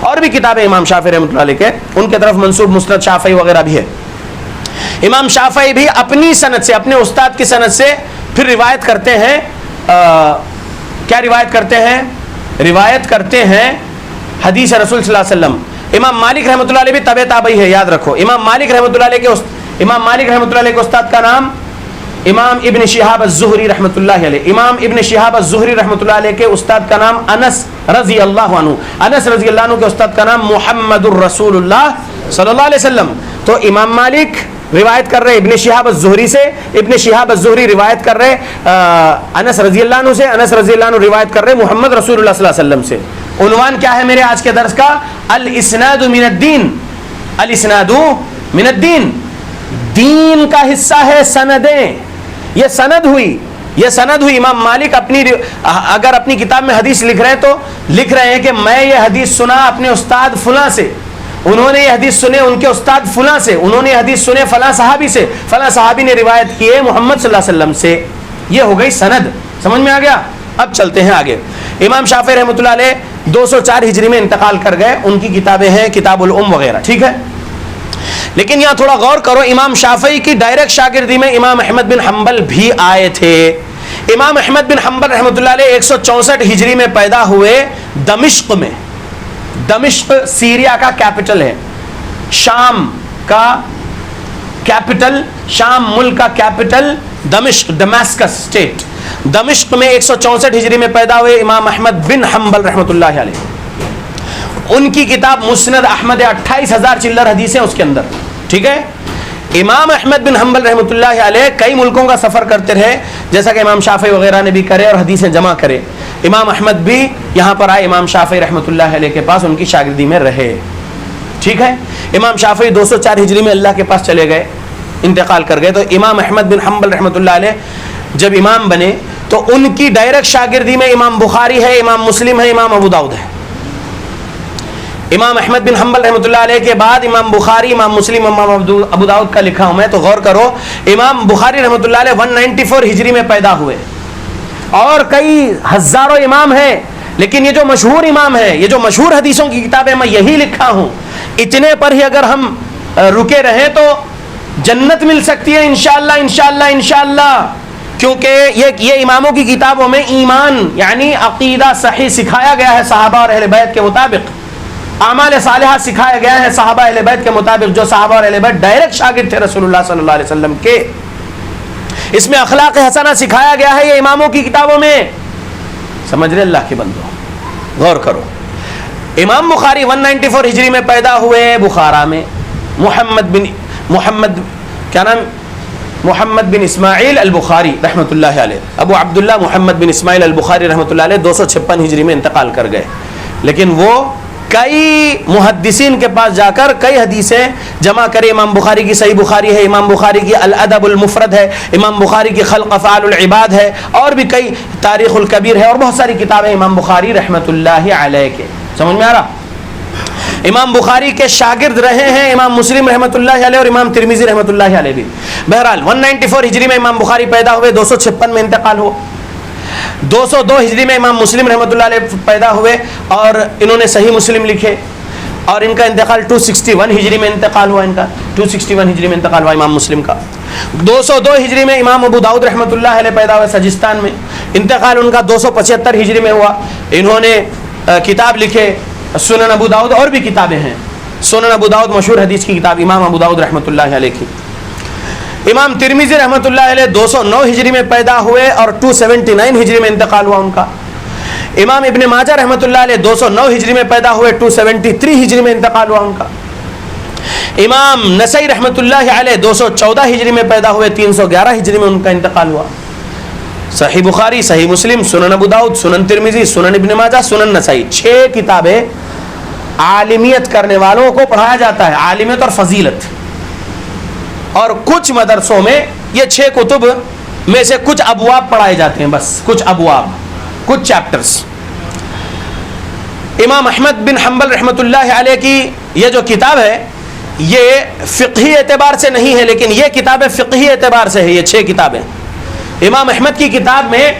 اور بھی کتابیں امام شافعی رحمۃ اللہ علیہ کے ان کے طرف منسوب مسند شافعی وغیرہ بھی ہے. امام شافعی بھی اپنی سند سے, اپنے استاد کی سند سے پھر روایت کرتے ہیں. کیا روایت کرتے ہیں؟ روایت کرتے ہیں حدیث رسول صلی اللہ علیہ وسلم. امام مالک رحمۃ اللہ علیہ بھی تبع تابعی ہے, یاد رکھو. امام مالک رحمۃ اللہ علیہ کے استاد کا نام امام ابن شہاب الزہری رحمۃ اللہ علیہ. امام ابن شہاب الزہری رحمۃ اللہ علیہ کے استاد کا نام انس رضی اللہ عنہ. انس رضی اللہ عنہ کے استاد کا نام محمد الرسول اللہ صلی اللہ علیہ وسلم. تو امام مالک روایت کر رہے ابن شہاب الزہری سے, ابن شہاب الزہری روایت کر رہے انس رضی اللہ عنہ سے, انس رضی اللہ عنہ روایت کر رہے محمد رسول اللہ صلی اللہ علیہ وسلم سے. عنوان کیا ہے میرے آج کے درس کا؟ الاسناد من الدین. الاسناد من الدین, دین کا حصہ ہے سندیں. یہ سند ہوئی امام مالک اپنی اگر اپنی کتاب میں حدیث لکھ رہے ہیں تو لکھ رہے ہیں کہ میں یہ حدیث سنا اپنے استاد فلاں سے, انہوں نے یہ حدیث سنے ان کے استاد فلاں سے, انہوں نے یہ حدیث سنے فلاں صحابی سے, فلاں صحابی نے روایت کی ہے محمد صلی اللہ علیہ وسلم سے. یہ ہو گئی سند. سمجھ میں آ گیا؟ اب چلتے ہیں آگے. امام شافعی رحمۃ اللہ علیہ 204 ہجری میں انتقال کر گئے. ان کی کتابیں ہیں کتاب الام وغیرہ, ٹھیک ہے. لیکن یہاں تھوڑا غور کرو, امام شافعی کی ڈائریکٹ شاگردی میں امام احمد بن حنبل بھی آئے تھے. امام احمد بن حنبل رحمۃ اللہ علیہ 164 ہجری میں پیدا ہوئے دمشق میں. دمشق سیریا کا کیپٹل ہے, شام کا کیپٹل, شام ملک کا کیپٹل دمشق, ڈماسکس اسٹیٹ. دمشق میں 164 ہجری میں پیدا ہوئے امام احمد بن حنبل رحمۃ اللہ علیہ. ان کی کتاب مسند احمد 28,000 چلر حدیثیں اس کے اندر, ٹھیک ہے. امام احمد بن حنبل رحمۃ اللہ علیہ کئی ملکوں کا سفر کرتے رہے, جیسا کہ امام شافعی وغیرہ نے بھی کرے اور حدیثیں جمع کرے. امام احمد بھی یہاں پر آئے, امام شافعی رحمۃ اللہ علیہ کے پاس ان کی شاگردی میں رہے, ٹھیک ہے. امام شافعی 204 ہجری میں اللہ کے پاس چلے گئے, انتقال کر گئے. تو امام احمد بن حنبل رحمۃ اللہ علیہ جب امام بنے تو ان کی ڈائریکٹ شاگردی میں امام بخاری ہے, امام مسلم ہے, امام ابو داؤد ہے. امام احمد بن حنبل رحمۃ اللہ علیہ کے بعد امام بخاری, امام مسلم, امام ابو داؤد کا لکھا ہوں میں, تو غور کرو. امام بخاری رحمۃ اللہ علیہ 194 ہجری میں پیدا ہوئے, اور کئی ہزاروں امام ہیں, لیکن یہ جو مشہور امام ہے, یہ جو مشہور حدیثوں کی کتابیں میں یہی لکھا ہوں, اتنے پر ہی اگر ہم رکے رہیں تو جنت مل سکتی ہے انشاءاللہ انشاءاللہ انشاءاللہ. کیونکہ یہ اماموں کی کتابوں میں ایمان یعنی عقیدہ صحیح سکھایا گیا ہے صحابہ اور اہل بیت کے مطابق, اعمال صالحہ سکھایا گیا ہے صحابہ اہل بیت کے مطابق, جو صحابہ اور اہل بیت ڈائریکٹ شاگرد تھے رسول اللہ صلی اللہ علیہ وسلم کے. اس میں اخلاق حسنہ سکھایا گیا ہے یہ اماموں کی کتابوں میں. سمجھ رہے اللہ کے بندو؟ غور کرو. امام بخاری 194 ہجری میں پیدا ہوئے بخارا میں. محمد بن اسماعیل البخاری رحمۃ اللہ علیہ, ابو عبداللہ محمد بن اسماعیل البخاری رحمۃ اللہ علیہ 256 ہجری میں انتقال کر گئے. لیکن وہ کئی محدثین کے پاس جا کر کئی حدیثیں جمع کرے. امام بخاری کی صحیح بخاری ہے, امام بخاری کی الادب المفرد ہے, امام بخاری کی خلق افعال العباد ہے, اور بھی کئی, تاریخ الکبیر ہے, اور بہت ساری کتابیں امام بخاری رحمۃ اللہ علیہ کے. سمجھ میں آ رہا؟ امام بخاری کے شاگرد رہے ہیں امام مسلم رحمۃ اللہ علیہ اور امام ترمذی رحمۃ اللہ علیہ بھی. بہرحال 194 ہجری میں امام بخاری پیدا ہوئے, 256 میں انتقال ہو. 202 ہجری میں امام مسلم رحمۃ اللہ علیہ پیدا ہوئے اور انہوں نے صحیح مسلم لکھے، اور ان کا انتقال 261 ہجری میں انتقال ہوا، ان کا 261 ہجری میں انتقال ہوا امام مسلم کا۔ 202 ہجری میں امام ابو داؤد رحمۃ اللہ علیہ پیدا ہوئے سجستان میں، انتقال ان کا 275 ہجری میں ہوا۔ انہوں نے کتاب لکھے سنن ابو داؤد، اور بھی کتابیں ہیں، سنن ابو داؤد مشہور حدیث کی کتاب امام ابو داؤد رحمۃ اللہ علیہ کی۔ امام ترمذی رحمۃ اللہ علیہ 209 ہجری میں پیدا ہوئے اور 279 ہجری میں انتقال ہوا ان کا۔ امام ابن ماجہ رحمۃ اللہ علیہ 209 ہجری میں پیدا ہوئے، 273 ہجری میں انتقال ہوا ان کا۔ امام نسائی رحمۃ اللہ علیہ 214 ہجری میں پیدا ہوئے، 311 ہجری میں ان کا انتقال ہوا۔ صحیح بخاری، صحیح مسلم، سنن ابو داؤد، سنن ترمذی، سنن ابن ماجہ، سنن نسائی، 6 کتابیں عالمیت کرنے والوں کو پڑھایا جاتا ہے، عالمیت اور فضیلت۔ اور کچھ مدرسوں میں یہ 6 کتب میں سے کچھ ابواب پڑھائے جاتے ہیں، بس کچھ ابواب، کچھ چیپٹرز۔ امام احمد بن حنبل رحمۃ اللہ علیہ کی یہ جو کتاب ہے یہ فقہی اعتبار سے نہیں ہے، لیکن یہ کتابیں فقہی اعتبار سے ہے، یہ 6 کتابیں۔ امام احمد کی کتاب میں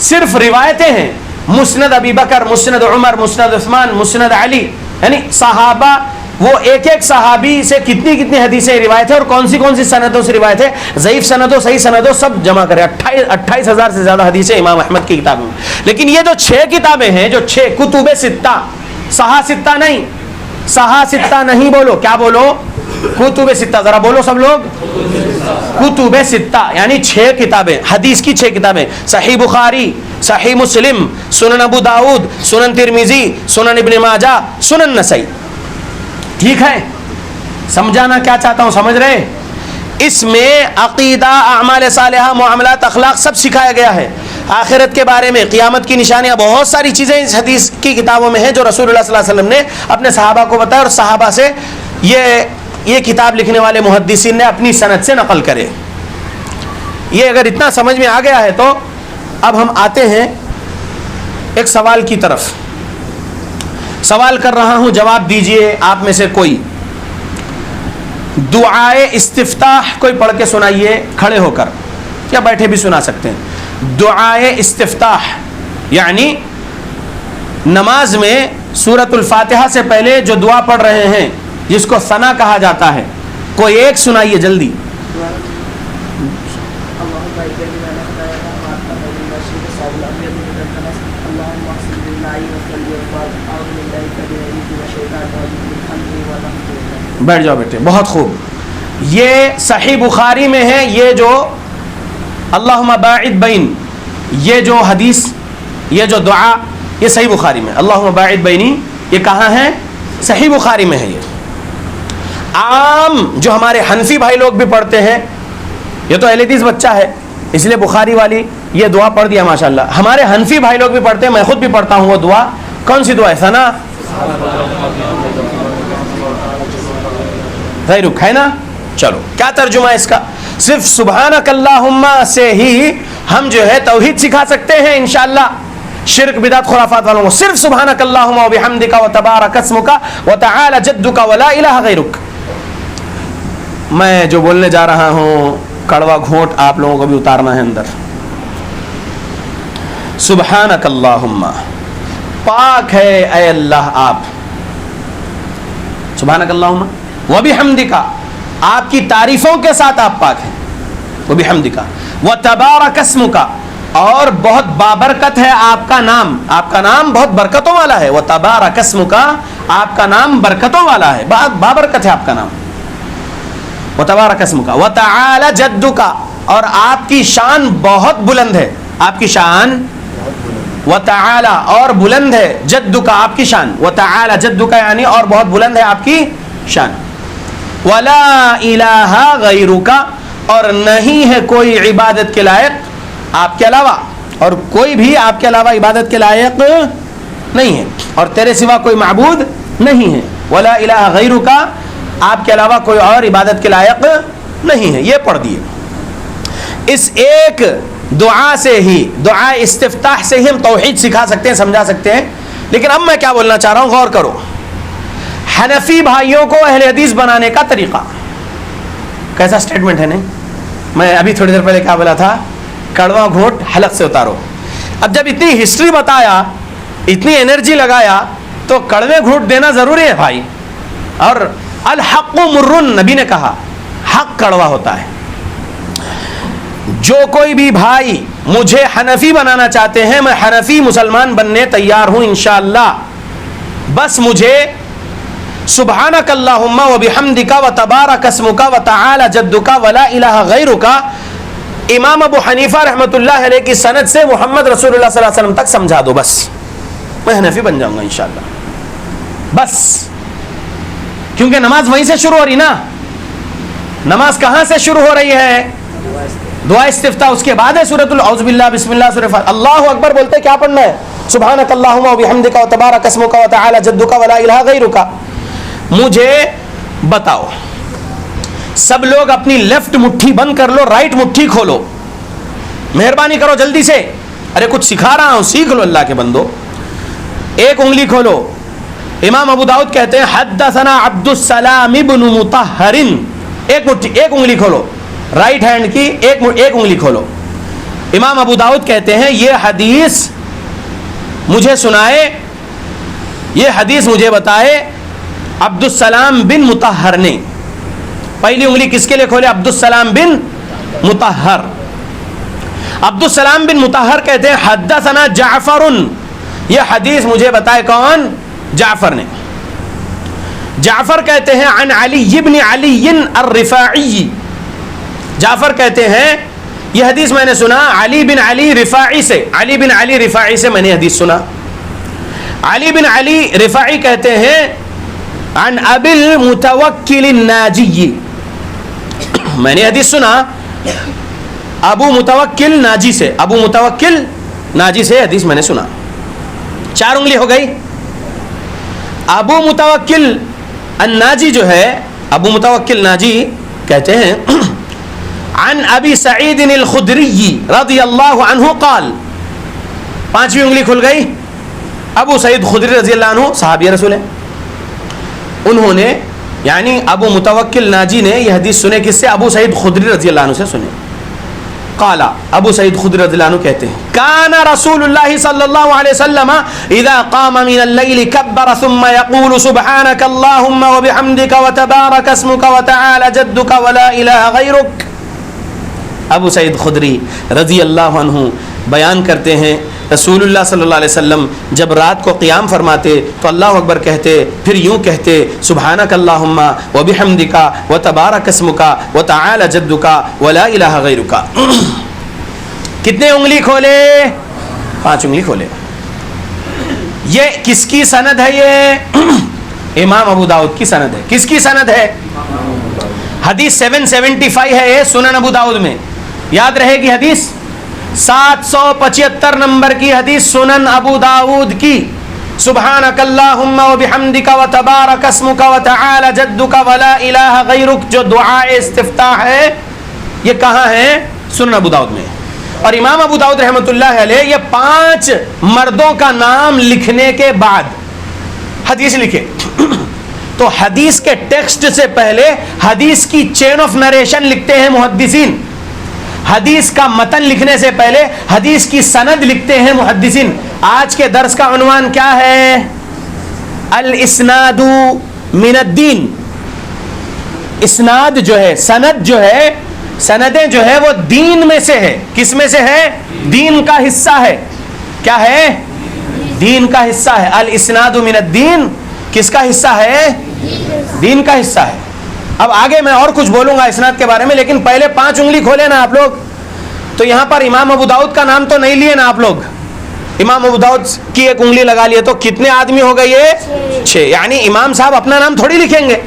صرف روایتیں ہیں، مسند ابی بکر، مسند عمر، مسند عثمان، مسند علی، یعنی صحابہ، وہ ایک ایک صحابی سے کتنی کتنی حدیثیں روایت ہے اور کون سی سندوں سے روایت ہے، ضعیف سندوں، صحیح سندوں، سب جمع کرے 28,000 سے زیادہ حدیثیں امام احمد کی کتاب میں۔ لیکن یہ جو 6 کتابیں ہیں، جو 6 کتب ستہ، صحاح ستہ نہیں، صحاح ستہ نہیں، بولو کیا بولو، کتب ستہ، ذرا بولو سب لوگ، کتب ستہ یعنی 6 کتابیں، حدیث کی 6 کتابیں، صحیح بخاری، صحیح مسلم، سنن ابو داؤد، سنن ترمذی، سنن ابن ماجہ، سنن نسائی۔ ٹھیک ہے، سمجھانا کیا چاہتا ہوں، سمجھ رہے؟ اس میں عقیدہ، اعمال صالحہ، معاملات، اخلاق سب سکھایا گیا ہے۔ آخرت کے بارے میں، قیامت کی نشانیاں، بہت ساری چیزیں اس حدیث کی کتابوں میں ہیں جو رسول اللہ صلی اللہ علیہ وسلم نے اپنے صحابہ کو بتایا، اور صحابہ سے یہ کتاب لکھنے والے محدثین نے اپنی سند سے نقل کرے۔ یہ اگر اتنا سمجھ میں آ گیا ہے تو اب ہم آتے ہیں ایک سوال کی طرف۔ سوال کر رہا ہوں، جواب دیجئے آپ میں سے کوئی۔ دعائے استفتاح کوئی پڑھ کے سنائیے کھڑے ہو کر، یا بیٹھے بھی سنا سکتے ہیں۔ دعائے استفتاح یعنی نماز میں سورۃ الفاتحہ سے پہلے جو دعا پڑھ رہے ہیں، جس کو ثنا کہا جاتا ہے، کوئی ایک سنائیے جلدی۔ بیٹھ جاؤ بیٹے، بہت خوب۔ یہ صحیح بخاری میں ہے، یہ جو اللہم باعد بین، یہ جو حدیث، یہ جو دعا، یہ صحیح بخاری میں، اللہم باعد بینی، یہ کہاں ہے؟ صحیح بخاری میں ہے۔ یہ عام جو ہمارے حنفی بھائی لوگ بھی پڑھتے ہیں، یہ تو اہل حدیث بچہ ہے اس لیے بخاری والی یہ دعا پڑھ دیا ماشاءاللہ، ہمارے حنفی بھائی لوگ بھی پڑھتے ہیں، میں خود بھی پڑھتا ہوں وہ دعا۔ کون سی دعا ہے؟ ثنا غیرک ہے نا؟ چلو کیا ترجمہ ہے اس کا؟ صرف سبحانک اللہم سے ہی ہم جو ہے توحید سکھا سکتے ہیں انشاءاللہ شرک بدعت خرافات والوں کو۔ صرف سبحانک اللہم و بحمدک و تبارک اسمک و تعالی جدک و لا الہ غیرک۔ میں جو بولنے جا رہا ہوں کڑوا گھونٹ آپ لوگوں کو بھی اتارنا ہے اندر۔ سبحانک اللہم، پاک ہے اے اللہ آپ، سبحانک اللہم و بحمدک، آپ کی تعریفوں کے ساتھ آپ پاک ہیں، و بحمدک و تبارک اسمک، اور بہت بابرکت ہے آپ کا نام، آپ کا نام بہت برکتوں والا ہے، و تبارک اسمک، آپ کا نام برکتوں والا ہے، بہت بابرکت ہے آپ کا نام، و تبارک اسمک و تعالی جدک، اور آپ کی شان بہت بلند ہے، آپ کی شان و تعالی اور بلند ہے، جدک آپ کی شان، و تعالی جدک یعنی اور بہت بلند ہے آپ کی شان، ولا الہ غیرک، اور نہیں ہے کوئی عبادت کے لائق آپ کے علاوہ، اور کوئی بھی آپ کے علاوہ عبادت کے لائق نہیں ہے، اور تیرے سوا کوئی معبود نہیں ہے، ولا الہ غیرک، آپ کے علاوہ کوئی اور عبادت کے لائق نہیں ہے۔ یہ پڑھ دیے۔ اس ایک دعا سے ہی، دعا استفتاح سے ہی ہم توحید سکھا سکتے ہیں، سمجھا سکتے ہیں۔ لیکن اب میں کیا بولنا چاہ رہا ہوں، غور کرو۔ حنفی بھائیوں کو اہل حدیث بنانے کا طریقہ کیسا سٹیٹمنٹ ہے؟ نہیں، میں ابھی تھوڑی دیر پہلے کیا بولا تھا؟ کڑوا گھونٹ حلق سے اتارو۔ اب جب اتنی ہسٹری بتایا, اتنی انرجی لگایا, تو کڑوے گھونٹ دینا ضروری ہے بھائی. اور الحق مرن, نبی نے کہا حق کڑوا ہوتا ہے. جو کوئی بھی بھائی مجھے حنفی بنانا چاہتے ہیں, میں حنفی مسلمان بننے تیار ہوں انشاءاللہ. بس مجھے سبحانک اللہم و بحمدک و تبارک اسمک و تعالی جدک و لا الہ غیرک, امام ابو حنیفہ رحمۃ اللہ علیہ کی سند سے محمد رسول اللہ صلی اللہ علیہ وسلم تک سمجھا دو, بس میں حنفی بن جاؤں گا انشاءاللہ. بس کیونکہ نماز وہیں سے شروع ہو رہی نا. نماز کہاں سے شروع ہو رہی ہے؟ دعا استفتاح, اس کے بعد ہے سورۃ الاعوذ باللہ بسم اللہ سورہ فاتحہ. اللہ اکبر بولتے کیا پڑھنا ہے؟ سبحانک اللہم و بحمدک و تبارک اسمک و تعالی جدک و لا الہ غیرک. مجھے بتاؤ, سب لوگ اپنی لیفٹ مٹھی بند کر لو, رائٹ مٹھی کھولو, مہربانی کرو جلدی سے. ارے کچھ سکھا رہا ہوں, سیکھ لو اللہ کے بندو. ایک انگلی کھولو. امام ابو داؤد کہتے ہیں حدثنا عبد السلام ابن مطہر. ایک انگلی کھولو, رائٹ ہینڈ کی ایک انگلی کھولو. امام ابو داؤد کہتے ہیں یہ حدیث مجھے سنائے, یہ حدیث مجھے بتائے عبد السلام بن مطہر نے. پہلی انگلی کس کے لیے کھولے؟ عبد السلام بن مطہر. عبد السلام بن مطہر کہتے ہیں حدثنا جعفر, یہ حدیث مجھے بتائے کون؟ جعفر نے. جعفر کہتے ہیں عن علی بن علی الرفاعی. جعفر کہتے ہیں یہ حدیث میں نے سنا علی بن علی رفاعی سے. علی بن علی رفاعی سے میں نے حدیث سنا. علی بن علی رفاعی کہتے ہیں عن ابی المتوکل الناجی. میں نے حدیث سنا ابو متوکل ناجی سے. ابو متوکل ناجی سے حدیث میں نے سنا. 4 انگلی ہو گئی. ابو متوکل الناجی جو ہے, ابو متوکل ناجی کہتے ہیں عن ابی سعید الخدری رضی اللہ عنہ قال. 5ویں انگلی کھل گئی. ابو سعید خدری رضی اللہ عنہ صحابی رسول ہیں. انہوں نے یعنی ابو متوکل ناجی نے یہ حدیث سنے کس سے؟ ابو سعید خدری رضی اللہ عنہ سے سنے. قال, ابو سعید خدری رضی اللہ عنہ کہتے ہیں کان رسول اللہ صلی اللہ علیہ وسلم اذا قام من اللیل کبر ثم یقول سبحانک اللہم و بحمدک و تبارک اسمک و تعالی جدک و لا الہ غیرک. ابو سعید خدری رضی اللہ عنہ بیان کرتے ہیں رسول اللہ صلی اللہ علیہ وسلم جب رات کو قیام فرماتے تو اللہ اکبر کہتے, پھر یوں کہتے سبحانک اللہم و بحمدک و تبارک اسمک و تعالی جدک و لا الہ غیرک. کتنے انگلی کھولے؟ 5 انگلی کھولے. یہ کس کی سند ہے؟ یہ امام ابو داؤد کی سند ہے. کس کی سند ہے؟ حدیث 775 ہے یہ سنن ابو داؤد میں. یاد رہے گی حدیث 775 نمبر کی حدیث سنن ابو داؤد کی. سبحانک اللہم و بحمدک و تبارک اسمک و تعالی جدک و لا الہ غیرک, جو دعا استفتاح ہے یہ کہاں ہے؟ سنن ابو داؤد میں. اور امام ابو داؤد رحمۃ اللہ علیہ یہ 5 مردوں کا نام لکھنے کے بعد حدیث لکھے. تو حدیث کے ٹیکسٹ سے پہلے حدیث کی چین آف نریشن لکھتے ہیں محدثین. حدیث کا متن لکھنے سے پہلے حدیث کی سند لکھتے ہیں محدثین. آج کے درس کا عنوان کیا ہے؟ الاسناد من الدین. اسناد جو ہے, سند جو ہے, سندیں جو ہے وہ دین میں سے ہے. کس میں سے ہے؟ دین کا حصہ ہے. کیا ہے؟ دین کا حصہ ہے. الاسناد من الدین کس کا حصہ ہے؟ دین کا حصہ ہے. اب آگے میں اور کچھ بولوں گا اسناد کے بارے میں, لیکن پہلے 5 انگلی کھولے نا آپ لوگ. تو یہاں پر امام ابو داؤد کا نام تو نہیں لیے نا آپ لوگ. امام ابو داؤد کی 1 انگلی لگا لیے تو کتنے آدمی ہو گئے؟ یہ 6. یعنی امام صاحب اپنا نام تھوڑی لکھیں گے,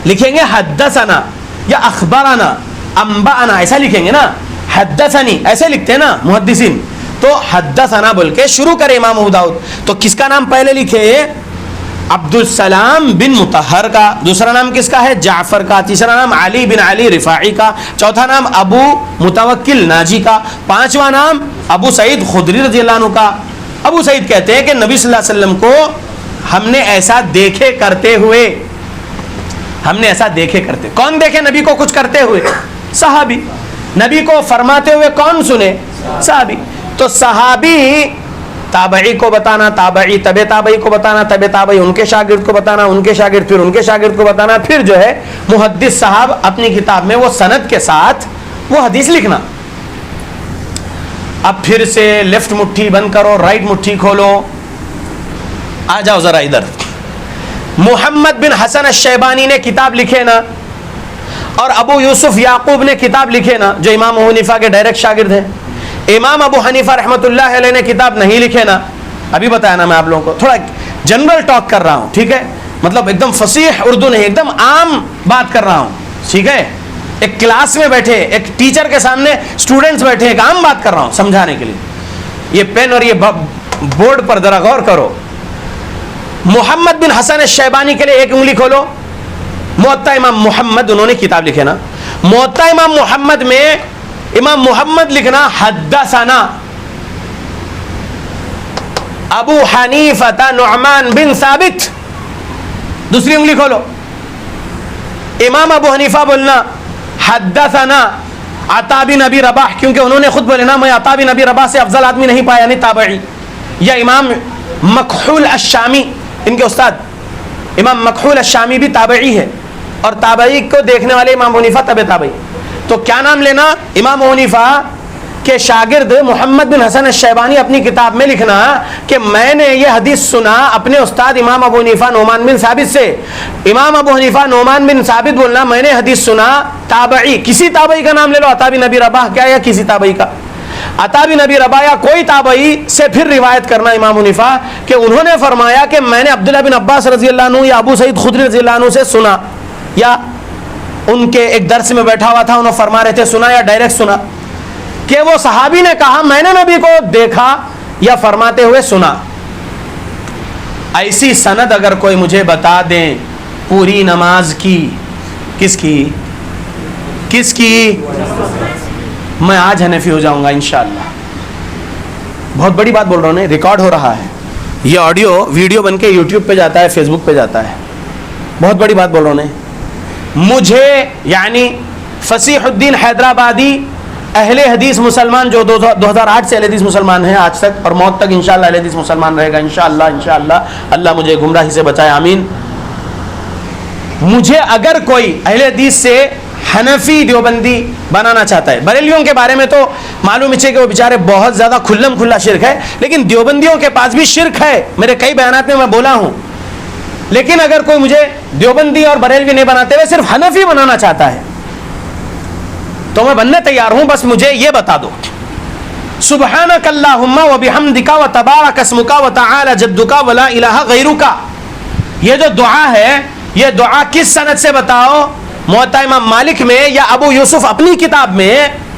لکھیں گے حدثنا یا اخبرنا انبانا, ایسا لکھیں گے نا. حدثنی ایسے لکھتے ہیں نا محدثین. تو حدثنا بول کے شروع کرے امام ابو داؤد. تو کس کا نام پہلے لکھے؟ عبد السلام بن مطہر کا. دوسرا نام کس کا ہے؟ جعفر کا. تیسرا نام علی بن علی رفاعی کا. چوتھا نام ابو متوکل ناجی کا. 5واں نام ابو سعید خدری رضی اللہ عنہ کا. ابو سعید کہتے ہیں کہ نبی صلی اللہ علیہ وسلم کو ہم نے ایسا دیکھے کرتے ہوئے. ہم نے ایسا دیکھے کرتے. کون دیکھے نبی کو کچھ کرتے ہوئے؟ صحابی. نبی کو فرماتے ہوئے کون سنے؟ صحابی. تو صحابی تابعی کو بتانا، تابعی طب تابعی کو بتانا، طب تابعی ان کے شاگرد کو بتانا، ان کے شاگرد پھر ان کے شاگرد کو بتانا، پھر جو ہے محدث صاحب اپنی کتاب میں وہ سند کے ساتھ وہ حدیث لکھنا. اب پھر سے لیفٹ مٹھی بند کرو، رائٹ مٹھی کھولو، آ جاؤ ذرا ادھر. محمد بن حسن الشیبانی نے کتاب لکھے نا، اور ابو یوسف یعقوب نے کتاب لکھے نا، جو امام ابو حنیفہ کے ڈائریکٹ شاگرد ہیں. امام ابو حنیفہ رحمۃ اللہ علیہ نے کتاب نہیں لکھے نا، ابھی بتایا نا میں آپ لوگوں کو، تھوڑا جنرل ٹاک کر رہا ہوں، ٹھیک ہے، مطلب ایک دم فصیح اردو نہیں، ایک دم عام بات کر رہا ہوں، ٹھیک ہے. ایک کلاس میں بیٹھے، ایک ٹیچر کے سامنے اسٹوڈنٹس بیٹھے، ایک عام بات کر رہا ہوں سمجھانے کے لیے. یہ پین اور یہ بورڈ پر ذرا غور کرو. محمد بن حسن الشیبانی کے لیے ایک انگلی کھولو. موطا امام محمد انہوں نے کتاب لکھے نا. موطا امام محمد میں امام محمد لکھنا حدثنا ابو حنیفہ نعمان بن ثابت. دوسری انگلی کھولو. امام ابو حنیفہ بولنا حدثنا عطا بن ابی رباح، کیونکہ انہوں نے خود بولے نا میں عطا بن ابی رباح سے افضل آدمی نہیں پایا، یعنی تابعی. یا امام مکحول الشامی، ان کے استاد امام مکحول الشامی بھی تابعی ہے، اور تابعی کو دیکھنے والے امام حنیفہ طب تابعی. تو کیا نام لینا؟ امام حنیفہ کے شاگرد محمد بن حسن الشیبانی اپنی کتاب میں لکھنا کہ میں نے یہ حدیث سنا اپنے استاد امام ابو حنیفہ نعمان بن ثابت سے. امام ابو حنیفہ نعمان بن ثابت بولنا میں نے حدیث سنا تابعی، کسی تابعی کا نام لے لو، عطا بن ابی رباح کیا یا کسی تابعی کا، عطا بن ابی رباح یا کوئی تابعی سے پھر روایت کرنا امام حنیفہ کہ انہوں نے فرمایا کہ میں نے عبداللہ بن عباس رضی اللہ عنہ یا ابو سعید خدری رضی اللہ عنہ سے سنا، یا ان کے ایک درس میں بیٹھا ہوا تھا انہوں فرما رہے تھے، سنا یا ڈائریکٹ سنا، کہ وہ صحابی نے کہا میں نے نبی کو دیکھا یا فرماتے ہوئے سنا. ایسی سند اگر کوئی مجھے بتا دیں پوری نماز کی، کس کی میں آج حنفی ہو جاؤں گا انشاءاللہ. بہت بڑی بات بول رہا ہوں، ریکارڈ ہو رہا ہے یہ آڈیو، ویڈیو بن کے یوٹیوب پہ جاتا ہے، فیس بک پہ جاتا ہے. بہت بڑی بات بول رہا ہوں. مجھے یعنی فصیح الدین حیدرآبادی اہل حدیث مسلمان جو 2008 سے اہل حدیث مسلمان ہیں آج تک، اور موت تک انشاءاللہ اہل حدیث مسلمان رہے گا انشاءاللہ. اللہ مجھے گمراہی سے بچائے، آمین. مجھے اگر کوئی اہل حدیث سے حنفی دیوبندی بنانا چاہتا ہے، بریلویوں کے بارے میں تو معلوم ہے کہ وہ بیچارے بہت زیادہ کھلم کھلا شرک ہے، لیکن دیوبندیوں کے پاس بھی شرک ہے، میرے کئی بیانات میں بولا ہوں. لیکن اگر کوئی مجھے دیوبندی اور بریلوی نہیں بناتے ہوئے صرف حنفی بنانا چاہتا ہے تو میں بننے تیار ہوں، بس مجھے یہ بتا دو. سبحانک اللہم و بحمدک و تبارک اسمک و تعالی جدک و لا الہ غیرک. یہ جو دعا ہے، یہ دعا کس سند سے بتاؤ؟ موطا امام مالک میں یا ابو یوسف اپنی کتاب میں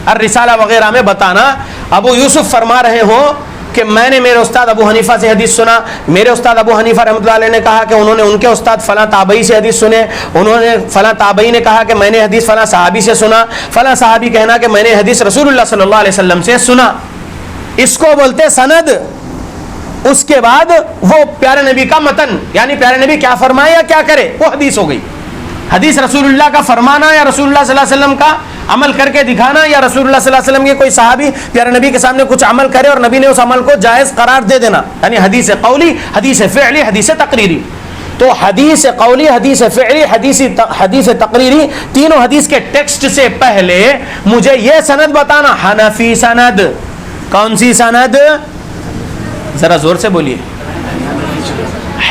الرسالہ وغیرہ میں بتانا. ابو یوسف فرما رہے ہوں کہ میں نے میرے استاد ابو حنیفہ سے حدیث سنا، میرے استاد ابو حنیفہ رحمۃ اللہ علیہ نے کہا کہ انہوں نے ان کے استاد فلاں تابعی سے حدیث سنے، انہوں نے فلاں تابعی نے کہا کہ میں نے حدیث فلاں صحابی سے سنا، فلاں صحابی کہنا کہ میں نے حدیث رسول اللہ صلی اللہ علیہ وسلم سے سنا. اس کو بولتے سند. اس کے بعد وہ پیارے نبی کا متن، یعنی پیارے نبی کیا فرمائے یا کیا کرے وہ حدیث ہو گئی. حدیث رسول اللہ کا فرمانا یا رسول اللہ صلی اللہ علیہ وسلم کا عمل کر کے دکھانا، یا رسول اللہ صلی اللہ علیہ وسلم کے کوئی صحابی پیارے نبی کے سامنے کچھ عمل کرے اور نبی نے اس عمل کو جائز قرار دے دینا، یعنی حدیث قولی، حدیث فعلی، حدیث تقریری. تو حدیث قولی، حدیث فعلی، حدیث تقریری، تینوں حدیث کے ٹیکسٹ سے پہلے مجھے یہ سند بتانا، حنفی سند. کون سی سند؟ ذرا زور سے بولیے.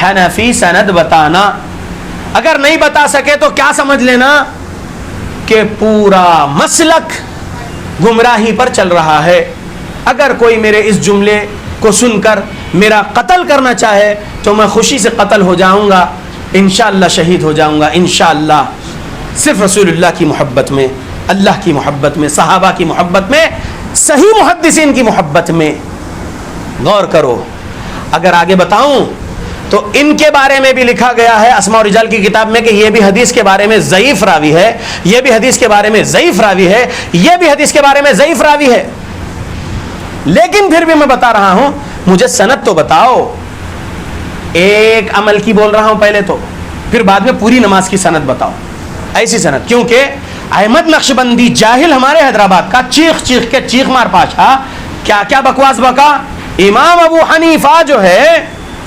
حنفی سند بتانا. اگر نہیں بتا سکے تو کیا سمجھ لینا کہ پورا مسلک گمراہی پر چل رہا ہے. اگر کوئی میرے اس جملے کو سن کر میرا قتل کرنا چاہے تو میں خوشی سے قتل ہو جاؤں گا، انشاءاللہ شہید ہو جاؤں گا انشاءاللہ، صرف رسول اللہ کی محبت میں، اللہ کی محبت میں، صحابہ کی محبت میں، صحیح محدثین کی محبت میں. غور کرو. اگر آگے بتاؤں تو ان کے بارے میں بھی لکھا گیا ہے اسماء و رجال کی کتاب میں کہ یہ بھی حدیث کے بارے میں ضعیف راوی ہے، یہ بھی حدیث کے بارے میں ضعیف راوی ہے، یہ بھی حدیث کے بارے میں ضعیف راوی ہے. لیکن پھر بھی میں بتا رہا ہوں مجھے سند تو بتاؤ. ایک عمل کی بول رہا ہوں پہلے تو، پھر بعد میں پوری نماز کی سند بتاؤ. ایسی سند، کیونکہ احمد نقشبندی جاہل ہمارے حیدرآباد کا چیخ چیخ کے چیخ مار پاشا کیا کیا بکواس بکا امام ابو حنیفہ جو ہے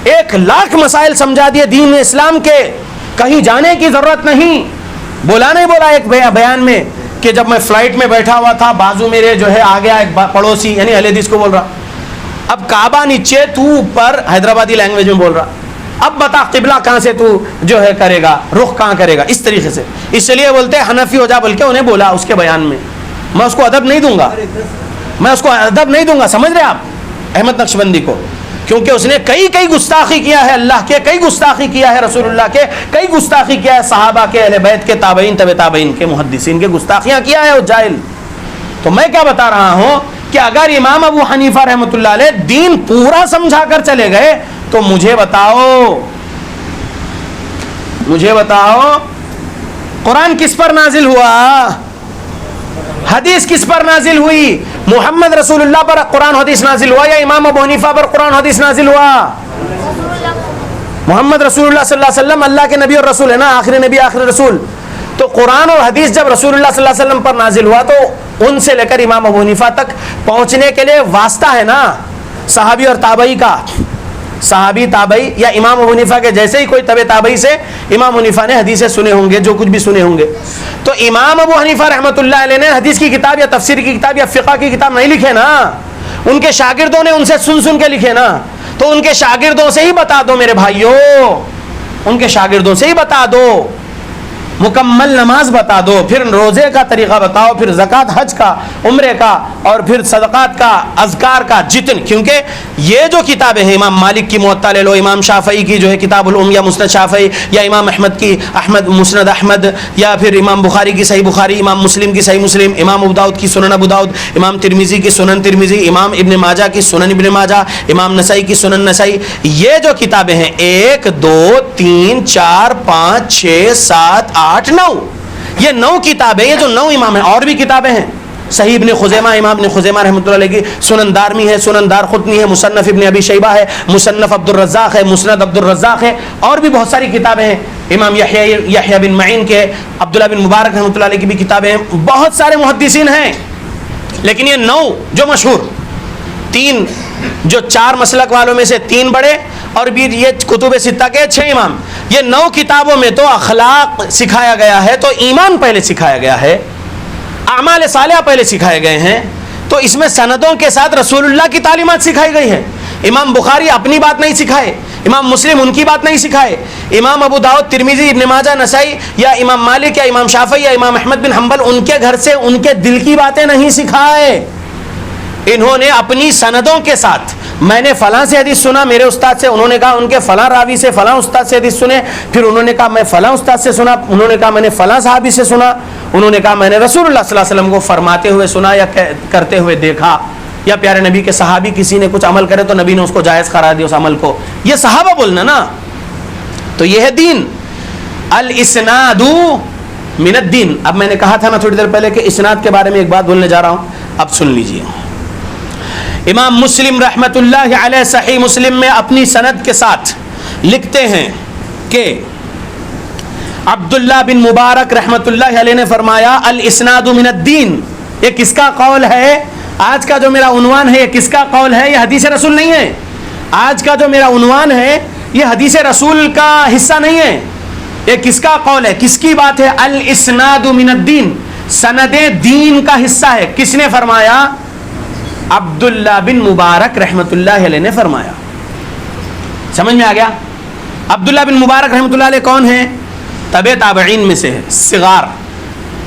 1,00,000 مسائل سمجھا دیے دین اسلام کے, کہیں جانے کی ضرورت نہیں. بولا نہیں بولا ایک بیان میں کہ جب میں فلائٹ میں بیٹھا ہوا تھا, بازو میرے جو ہے آ گیا ایک پڑوسی, یعنی اہل حدیث کو بول رہا, اب کعبہ نیچے, تو اوپر, حیدرآبادی لینگویج میں بول رہا, اب بتا قبلہ کہاں سے تو جو ہے کرے گا, رخ کہاں کرے گا, اس طریقے سے. اس لیے بولتے ہیں حنفی ہو جا, بلکہ انہیں بولا اس کے بیان میں. میں اس کو ادب نہیں دوں گا, میں اس کو ادب نہیں دوں گا, سمجھ رہے آپ احمد نقشبندی کو, کیونکہ اس نے کئی گستاخی کیا ہے اللہ کے, کئی گستاخی کیا ہے رسول اللہ کے, کئی گستاخی کیا ہے صحابہ کے, اہل بیت کے, تابعین, تبع تابعین کے, محدثین کے, گستاخیاں کیا ہے وہ جاہل. تو میں کیا بتا رہا ہوں کہ اگر امام ابو حنیفہ رحمۃ اللہ علیہ دین پورا سمجھا کر چلے گئے تو مجھے بتاؤ قرآن کس پر نازل ہوا, حدیث کس پر نازل ہوئی, محمد رسول اللہ پر قرآن حدیث نازل ہوا یا امام ابو حنیفہ پر قرآن حدیث نازل ہوا؟ محمد رسول اللہ صلی اللہ علیہ وسلم اللہ کے نبی اور رسول ہے نا, آخری نبی آخری رسول. تو قرآن اور حدیث جب رسول اللہ صلی اللہ علیہ وسلم پر نازل ہوا تو ان سے لے کر امام ابو حنیفہ تک پہنچنے کے لیے واسطہ ہے نا صحابی اور تابعی کا, صحابی تابعی یا امام ابو حنیفہ کے جیسے ہی کوئی تبع تابعی سے امام حنیفہ نے حدیثیں سنے ہوں گے, جو کچھ بھی سنے ہوں گے. تو امام ابو حنیفہ رحمۃ اللہ علیہ نے حدیث کی کتاب یا تفسیر کی کتاب یا فقہ کی کتاب نہیں لکھے نا, ان کے شاگردوں نے ان سے سن کے لکھے نا. تو ان کے شاگردوں سے ہی بتا دو میرے بھائیوں, ان کے شاگردوں سے ہی بتا دو, مکمل نماز بتا دو, پھر روزے کا طریقہ بتاؤ, پھر زکوٰۃ, حج کا, عمرے کا, اور پھر صدقات کا, اذکار کا, جتن. کیونکہ یہ جو کتابیں ہیں, امام مالک کی موطا لے لو, امام شافعی کی جو ہے کتاب الام یا مسند شافعی, یا امام احمد کی مسند احمد, یا پھر امام بخاری کی صحیح بخاری, امام مسلم کی صحیح مسلم, امام ابو داؤد کی سنن ابو داؤد, امام ترمذی کی سنن ترمذی, امام ابن ماجہ کی سنن ابن ماجہ, امام نسائی کی سنن نسائی, یہ جو کتابیں ہیں 1 2 3 4 5 6 7 8 9, یہ 9 کتابیں, یہ جو 9 امام ہیں. اور بھی کتابیں ہیں, صحیح ابن خزیمہ, امام ابن خزیمہ رحمۃ اللہ علیہ کی, سنن دارمی ہے, سنن دارقطنی ہے, مصنف ابن ابی شیبہ ہے, مصنف عبد الرزاق ہے, مسند عبد الرزاق ہے, اور بھی بہت ساری کتابیں ہیں. امام یحییٰ بن معین کے, عبداللہ بن مبارک رحمۃ اللہ علیہ کی بھی کتابیں ہیں. بہت سارے محدثین ہیں, لیکن یہ 9 جو مشہور, 3 جو 4 مسلک والوں میں سے 3 بڑے, اور بھی یہ کتب ستہ کے 6 امام, یہ 9 کتابوں میں تو اخلاق سکھایا گیا ہے, تو ایمان پہلے سکھایا گیا ہے, اعمال صالحہ پہلے سکھائے گئے ہیں. تو اس میں سندوں کے ساتھ رسول اللہ کی تعلیمات سکھائی گئی ہے. امام بخاری اپنی بات نہیں سکھائے, امام مسلم ان کی بات نہیں سکھائے, امام ابو داؤد, ترمذی, ابن ماجہ, نسائی, یا امام مالک یا امام شافعی یا امام احمد بن حنبل ان کے گھر سے ان کے دل کی باتیں نہیں سکھائے. انہوں نے اپنی سندوں کے ساتھ, میں نے فلاں سے حدیث سنا میرے استاد سے, انہوں نے کہا ان کے فلاں راوی سے فلاں استاد سے حدیث سنے, پھر انہوں نے کہا میں فلاں استاد سے سنا, انہوں نے کہا میں نے فلاں صحابی سے سنا, انہوں نے کہا میں نے رسول اللہ صلی اللہ علیہ وسلم کو فرماتے ہوئے سنا یا کرتے ہوئے دیکھا, یا پیارے نبی کے صحابی کسی نے کچھ عمل کرے تو نبی نے اس کو جائز قرار دیا اس عمل کو. یہ صحابہ بولنا نا, تو یہ ہے دین. الاسناد من الدین. اب میں نے کہا تھا نا تھوڑی دیر پہلے کہ اسناد کے بارے میں ایک بات بولنے جا رہا ہوں, اب سن لیجئے. امام مسلم رحمت اللہ علیہ صحیح مسلم میں اپنی سند کے ساتھ لکھتے ہیں کہ عبداللہ بن مبارک رحمت اللہ علیہ نے فرمایا الاسناد من الدین. یہ کس کا قول ہے؟ آج کا جو میرا عنوان ہے یہ کس کا قول ہے؟ یہ حدیث رسول نہیں ہے. آج کا جو میرا عنوان ہے یہ حدیث رسول کا حصہ نہیں ہے. یہ کس کا قول ہے, کس کی بات ہے؟ الاسناد من الدین, سند دین کا حصہ ہے. کس نے فرمایا؟ عبداللہ بن مبارک رحمت اللہ علیہ نے فرمایا. سمجھ میں آ گیا؟ عبداللہ بن مبارک رحمت اللہ علیہ کون ہیں؟ تبع تابعین میں سے ہے, صغار,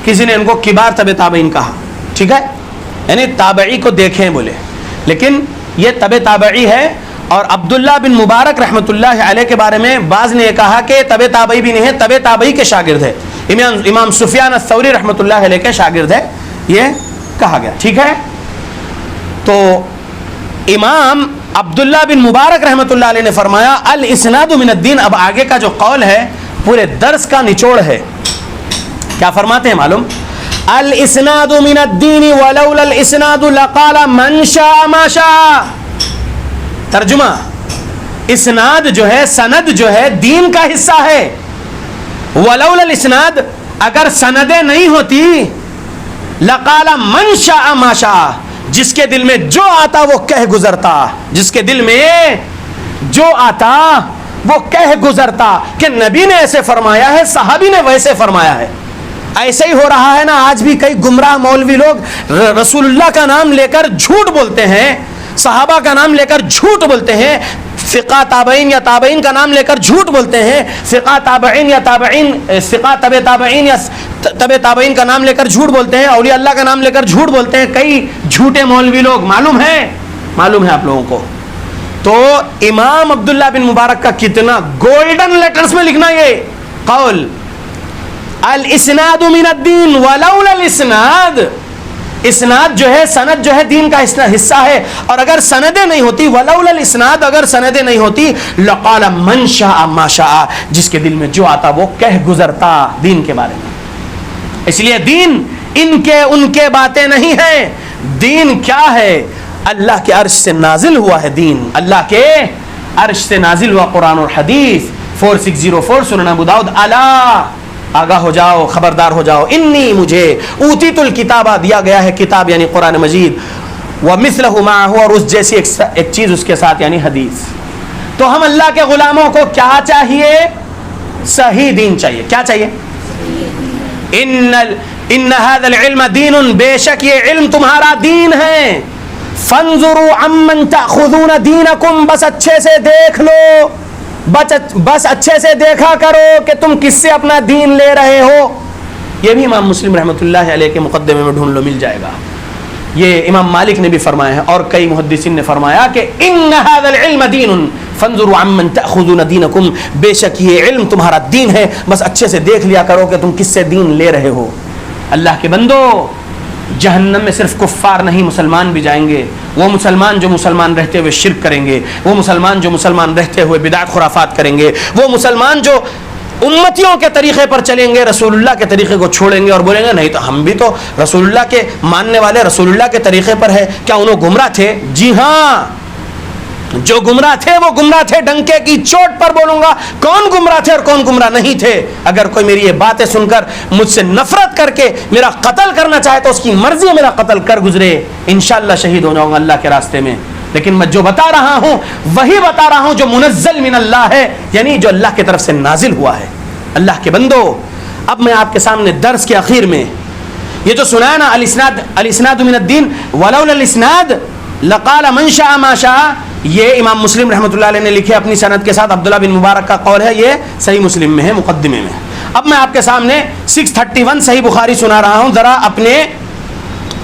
کسی نے ان کو کبار تبع تابعین کہا, ٹھیک ہے, یعنی تابعی کو دیکھیں بولے, لیکن یہ تبع تابعی ہے. اور عبداللہ بن مبارک رحمت اللہ علیہ کے بارے میں بعض نے یہ کہا کہ تبع تابعی بھی نہیں ہے, تبع تابعی کے شاگرد ہے, امام سفیان الثوری رحمت اللہ علیہ کے شاگرد ہے, یہ کہا گیا, ٹھیک ہے. تو امام عبداللہ بن مبارک رحمت اللہ علیہ نے فرمایا الاسناد من الدین. اب آگے کا جو قول ہے پورے درس کا نچوڑ ہے. کیا فرماتے ہیں معلوم؟ الاسناد من الدین ولولا الاسناد لقال من شاء ما شاء. ترجمہ, اسناد جو ہے, سند جو ہے دین کا حصہ ہے. ولولا الاسناد, اگر سندیں نہیں ہوتی, لقال من شاء ما شاء, جس کے دل میں جو آتا وہ کہہ گزرتا، جس کے دل میں جو آتا وہ کہہ گزرتا کہ نبی نے ایسے فرمایا ہے، صحابی نے ویسے فرمایا ہے۔ ایسے ہی ہو رہا ہے نا آج بھی، کئی گمراہ مولوی لوگ رسول اللہ کا نام لے کر جھوٹ بولتے ہیں، صحابہ کا نام لے کر جھوٹ بولتے ہیں، فقہ تابعین یا تابعین کا نام لے کر جھوٹ بولتے ہیں، فقہ تابعین یا تابعین، فقہ تبع تابعین یا تبع تابعین کا نام لے کر جھوٹ بولتے ہیں، اولیاء اللہ کا نام لے کر جھوٹ بولتے ہیں، کئی جھوٹے مولوی لوگ، معلوم ہے آپ لوگوں کو۔ تو امام عبداللہ بن مبارک کا کتنا گولڈن لیٹرز میں لکھنا یہ قول، الاسناد من الدین ولولا الاسناد، اسناد جو ہے، سند جو ہے دین کا حصہ ہے، اور اگر سندیں نہیں ہوتی، ولولا الاسناد، اگر سندیں نہیں ہوتی، لقال من شاء ما شاء، جس کے دل میں جو آتا وہ کہہ گزرتا دین کے بارے میں۔ اس لیے دین ان کے باتیں نہیں ہیں، دین کیا ہے؟ اللہ کے عرش سے نازل ہوا ہے دین، اللہ کے عرش سے نازل ہوا قرآن اور حدیث۔ 4604 سنن ابو داؤد، الا آگاہ ہو جاؤ، خبردار ہو جاؤ، انی مجھے اوتیت الکتابہ دیا گیا ہے کتاب یعنی قرآن مجید، ومثلہ معہ، اور اس جیسی ایک چیز اس کے ساتھ یعنی حدیث۔ تو ہم اللہ کے غلاموں کو کیا چاہیے؟ صحیح دین چاہیے۔ کیا چاہیے؟ ان هذا العلم دین، بے شک یہ علم تمہارا دین ہے۔ فانظروا عمن تأخذون دینکم، بس اچھے سے دیکھ لو، بس اچھے سے دیکھا کرو کہ تم کس سے اپنا دین لے رہے ہو۔ یہ بھی امام مسلم رحمۃ اللہ علیہ کے مقدمے میں ڈھونڈ لو، مل جائے گا۔ یہ امام مالک نے بھی فرمایا ہے اور کئی محدثین نے فرمایا کہ ان هذا العلم دین فانظروا عمن تأخذون دینکم، بے شک یہ علم تمہارا دین ہے، بس اچھے سے دیکھ لیا کرو کہ تم کس سے دین لے رہے ہو۔ اللہ کے بندو، جہنم میں صرف کفار نہیں، مسلمان بھی جائیں گے۔ وہ مسلمان جو مسلمان رہتے ہوئے شرک کریں گے، وہ مسلمان جو مسلمان رہتے ہوئے بدعت خرافات کریں گے، وہ مسلمان جو امتیوں کے طریقے پر چلیں گے، رسول اللہ کے طریقے کو چھوڑیں گے اور بولیں گے نہیں تو ہم بھی تو رسول اللہ کے ماننے والے، رسول اللہ کے طریقے پر ہے، کیا انہوں گمراہ تھے؟ جی ہاں، جو گمراہ تھے وہ گمراہ تھے، ڈنکے کی چوٹ پر بولوں گا کون گمراہ تھے اور کون گمراہ نہیں تھے۔ اگر کوئی میری یہ باتیں سن کر مجھ سے نفرت کر کے میرا قتل کرنا چاہے تو اس کی مرضی ہے، میرا قتل کر گزرے، انشاءاللہ شہید ہو جاؤں گا اللہ کے راستے میں۔ لیکن میں جو بتا رہا ہوں وہی بتا رہا ہوں جو منزل من اللہ ہے، یعنی جو اللہ کی طرف سے نازل ہوا ہے۔ اللہ کے بندو، اب میں آپ کے سامنے درس کے اخیر میں یہ جو سنا ہے نا، الاسناد من الدین ولولا الاسناد لقال من شاء ما شاء، یہ امام مسلم رحمۃ اللہ علیہ نے لکھے اپنی سند کے ساتھ، عبداللہ بن مبارک کا قول ہے، یہ صحیح مسلم میں ہے مقدمے میں۔ اب میں آپ کے سامنے 631 صحیح بخاری سنا رہا ہوں، ذرا اپنے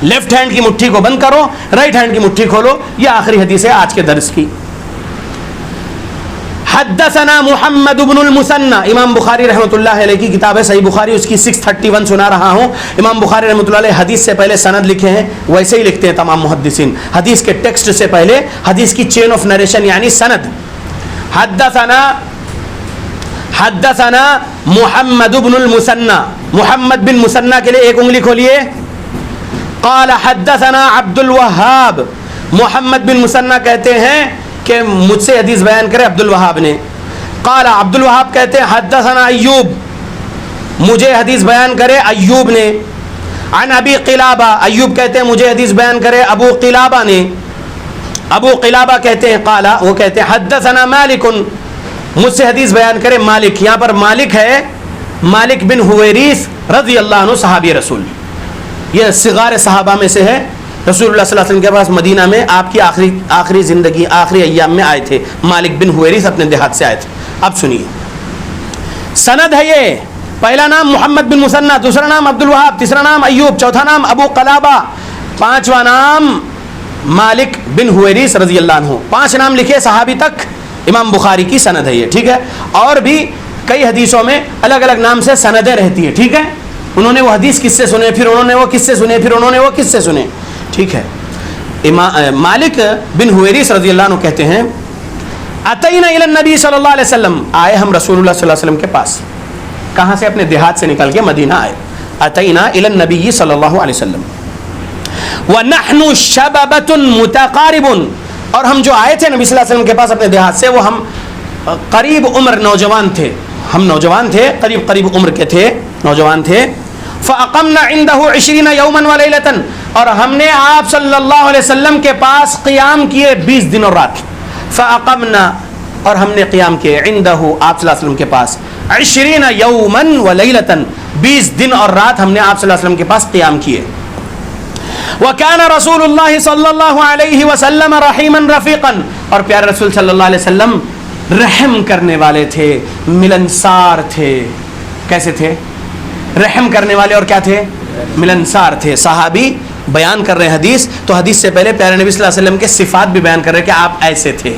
لیفٹ ہینڈ کی مٹھی کو بند کرو، رائٹ ہینڈ کی مٹھی کھولو، یہ آخری حدیث ہے آج کے درس کی۔ حدثنا محمد بن المثنى، امام بخاری رحمۃ اللہ علیہ کی کتاب ہے صحیح بخاری، اس کی 631 سنا رہا ہوں۔ امام بخاری رحمۃ اللہ علیہ حدیث سے پہلے سند لکھے ہیں، ویسے ہی لکھتے ہیں تمام محدثین، حدیث کے ٹیکسٹ سے پہلے حدیث کی چین آف نریشن یعنی سند۔ حدثنا محمد بن المثنى، محمد بن مثنى کے لیے ایک انگلی کھولیے۔ قال حدثنا عبد الوهاب، محمد بن مثنى کہتے ہیں کہ مجھ سے حدیث بیان کرے عبد الوہاب نے۔ قال عبد الوہاب کہتے ہیں حدثنا ایوب، مجھے حدیث بیان کرے ایوب نے۔ عن ابی قلابہ، ایوب کہتے ہیں مجھے حدیث بیان کرے ابو قلابہ نے۔ ابو قلابہ کہتے ہیں قال، وہ کہتے ہیں حدثنا مالک، مجھ سے حدیث بیان کرے مالک۔ یہاں پر مالک ہے مالک بن حویریث رضی اللہ عنہ، صحابی رسول، یہ صغار صحابہ میں سے ہے۔ رسول اللہ صلی اللہ علیہ وسلم کے پاس مدینہ میں آپ کی آخری زندگی، آخری ایام میں آئے تھے۔ مالک بن حویریث اپنے دیہات سے آئے تھے۔ اب سنیے سند ہے یہ، پہلا نام محمد بن مثنى، دوسرا نام عبد الوہاب، تیسرا نام ایوب، چوتھا نام ابو قلابہ، پانچواں نام مالک بن حویریث رضی اللہ عنہ۔ 5 نام لکھے صحابی تک، امام بخاری کی سند ہے یہ، ٹھیک ہے۔ اور بھی کئی حدیثوں میں الگ الگ نام سے سندیں رہتی ہیں، ٹھیک ہے۔ انہوں نے وہ حدیث کس سے سنے، پھر انہوں نے وہ کس سے سنے، پھر انہوں نے وہ کس سے سنے، ٹھیک ہے۔ مالک بن حویریث رضی اللہ عنہ کہتے ہیں اتینا الی النبی صلی اللہ علیہ وسلم، آئے ہم رسول اللہ صلی اللہ علیہ وسلم کے پاس، کہاں سے؟ اپنے دیہات سے نکل کے مدینہ آئے۔ اتینا الی النبی صلی اللہ علیہ وسلم ونحن شبابۃ متقارب، اور ہم جو آئے تھے نبی صلی اللہ علیہ وسلم کے پاس اپنے دیہات سے، وہ ہم قریب عمر نوجوان تھے، ہم نوجوان تھے، قریب عمر کے تھے، نوجوان تھے۔ فاقمنا عنده 20 يوما وليلة، اور ہم نے آپ صلی اللہ علیہ وسلم کے پاس قیام کیے 20 دن اور رات. فاقمنا اور ہم نے قیام کیے عندہ آپ صلی اللہ علیہ وسلم کے پاس 20 یوما ولیلۃ 20 دن اور رات ہم نے آپ صلی اللہ علیہ وسلم کے پاس قیام کیے. وکان رسول اللہ صلی اللہ علیہ وسلم رحیما رفیقا اور پیارے رسول صلی اللہ علیہ وسلم رحم کرنے والے تھے, ملنسار تھے. کیسے تھے؟ رحم کرنے والے اور کیا تھے؟ ملنسار تھے. صحابی بیان کر رہے ہیں حدیث, تو حدیث سے پہلے پیارے نبی صلی اللہ علیہ وسلم کے صفات بھی بیان کر رہے ہیں کہ آپ ایسے تھے.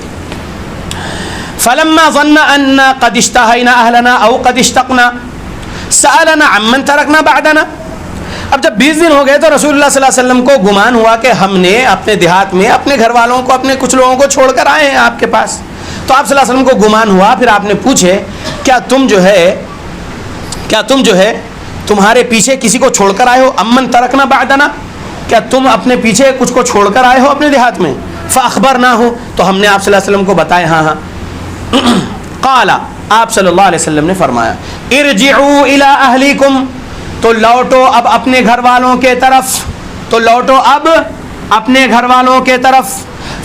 فلما ظن ان قد اشتهينا اهلنا او قد اشتقنا سالنا عمن تركنا بعدنا. اب جب 20 دن ہو گئے تو رسول اللہ صلی اللہ علیہ وسلم کو گمان ہوا کہ ہم نے اپنے دیہات میں اپنے گھر والوں کو, اپنے کچھ لوگوں کو چھوڑ کر آئے ہیں آپ کے پاس. تو آپ صلی اللہ علیہ وسلم کو گمان ہوا, پھر آپ نے پوچھے کیا تم جو ہے تمہارے پیچھے کسی کو چھوڑ کر آئے ہو؟ امن ترکنا بعدنا, کیا تم اپنے پیچھے کچھ کو چھوڑ کر آئے ہو اپنے دیہات میں؟ فاخبرنا ہو, تو ہم نے آپ صلی اللہ علیہ وسلم کو بتایا ہاں ہاں. قال آپ صلی اللہ علیہ وسلم نے فرمایا ارجعوا الی اہلیکم, تو لوٹو اب اپنے گھر والوں کے طرف, تو لوٹو اب اپنے گھر والوں کے طرف.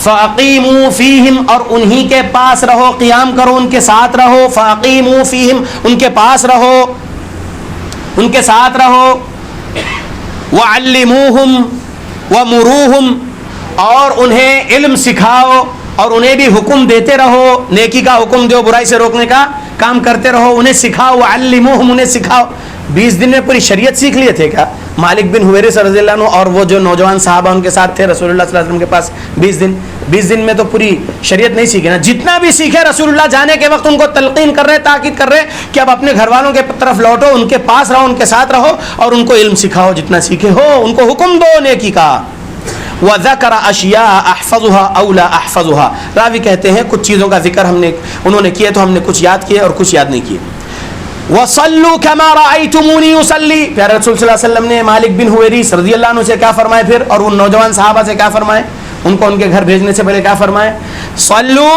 فاقیموا فیہم اور انہی کے پاس رہو, قیام کرو ان کے ساتھ رہو. فاقیموا فیہم ان کے پاس رہو, ان کے ساتھ رہو. وعلموہم ومروہم اور انہیں علم سکھاؤ اور انہیں بھی حکم دیتے رہو, نیکی کا حکم دو, برائی سے روکنے کا کام کرتے رہو, انہیں سکھاؤ. وعلموہم انہیں سکھاؤ. 20 دن میں پوری شریعت سیکھ لیے تھے کیا مالک بن حویرث رضی اللہ عنہ اور وہ جو نوجوان صحابہ ان کے ساتھ تھے رسول اللہ صلی اللہ علیہ وسلم کے پاس 20 دن میں تو پوری شریعت نہیں سیکھے نا. جتنا بھی سیکھے رسول اللہ جانے کے وقت ان کو تلقین کر رہے, تاکید کر رہے کہ اب اپنے گھر والوں کے طرف لوٹو, ان کے پاس رہو, ان کے ساتھ رہو اور ان کو علم سکھاؤ, جتنا سیکھے ہو ان کو حکم دو نیکی کا. وَذَكَرَ أَشْيَاءَ أَحْفَظُهَا أَوْ لَا أَحْفَظُهَا, راوی کہتے ہیں کچھ چیزوں کا ذکر انہوں نے کیے تو ہم نے کچھ یاد کیے اور کچھ یاد نہیں کیے. وَصَلُّوا كَمَا رَأَيْتُمُونِي أُصَلِّي, پیارے رسول صلی اللہ علیہ وسلم نے مالک بن حویرث رضی اللہ عنہ سے کیا فرمائے پھر, اور ان نوجوان صحابہ سے کیا فرمائے, ان کو ان کے گھر بھیجنے سے پہلے کیا فرمائے؟ صلو,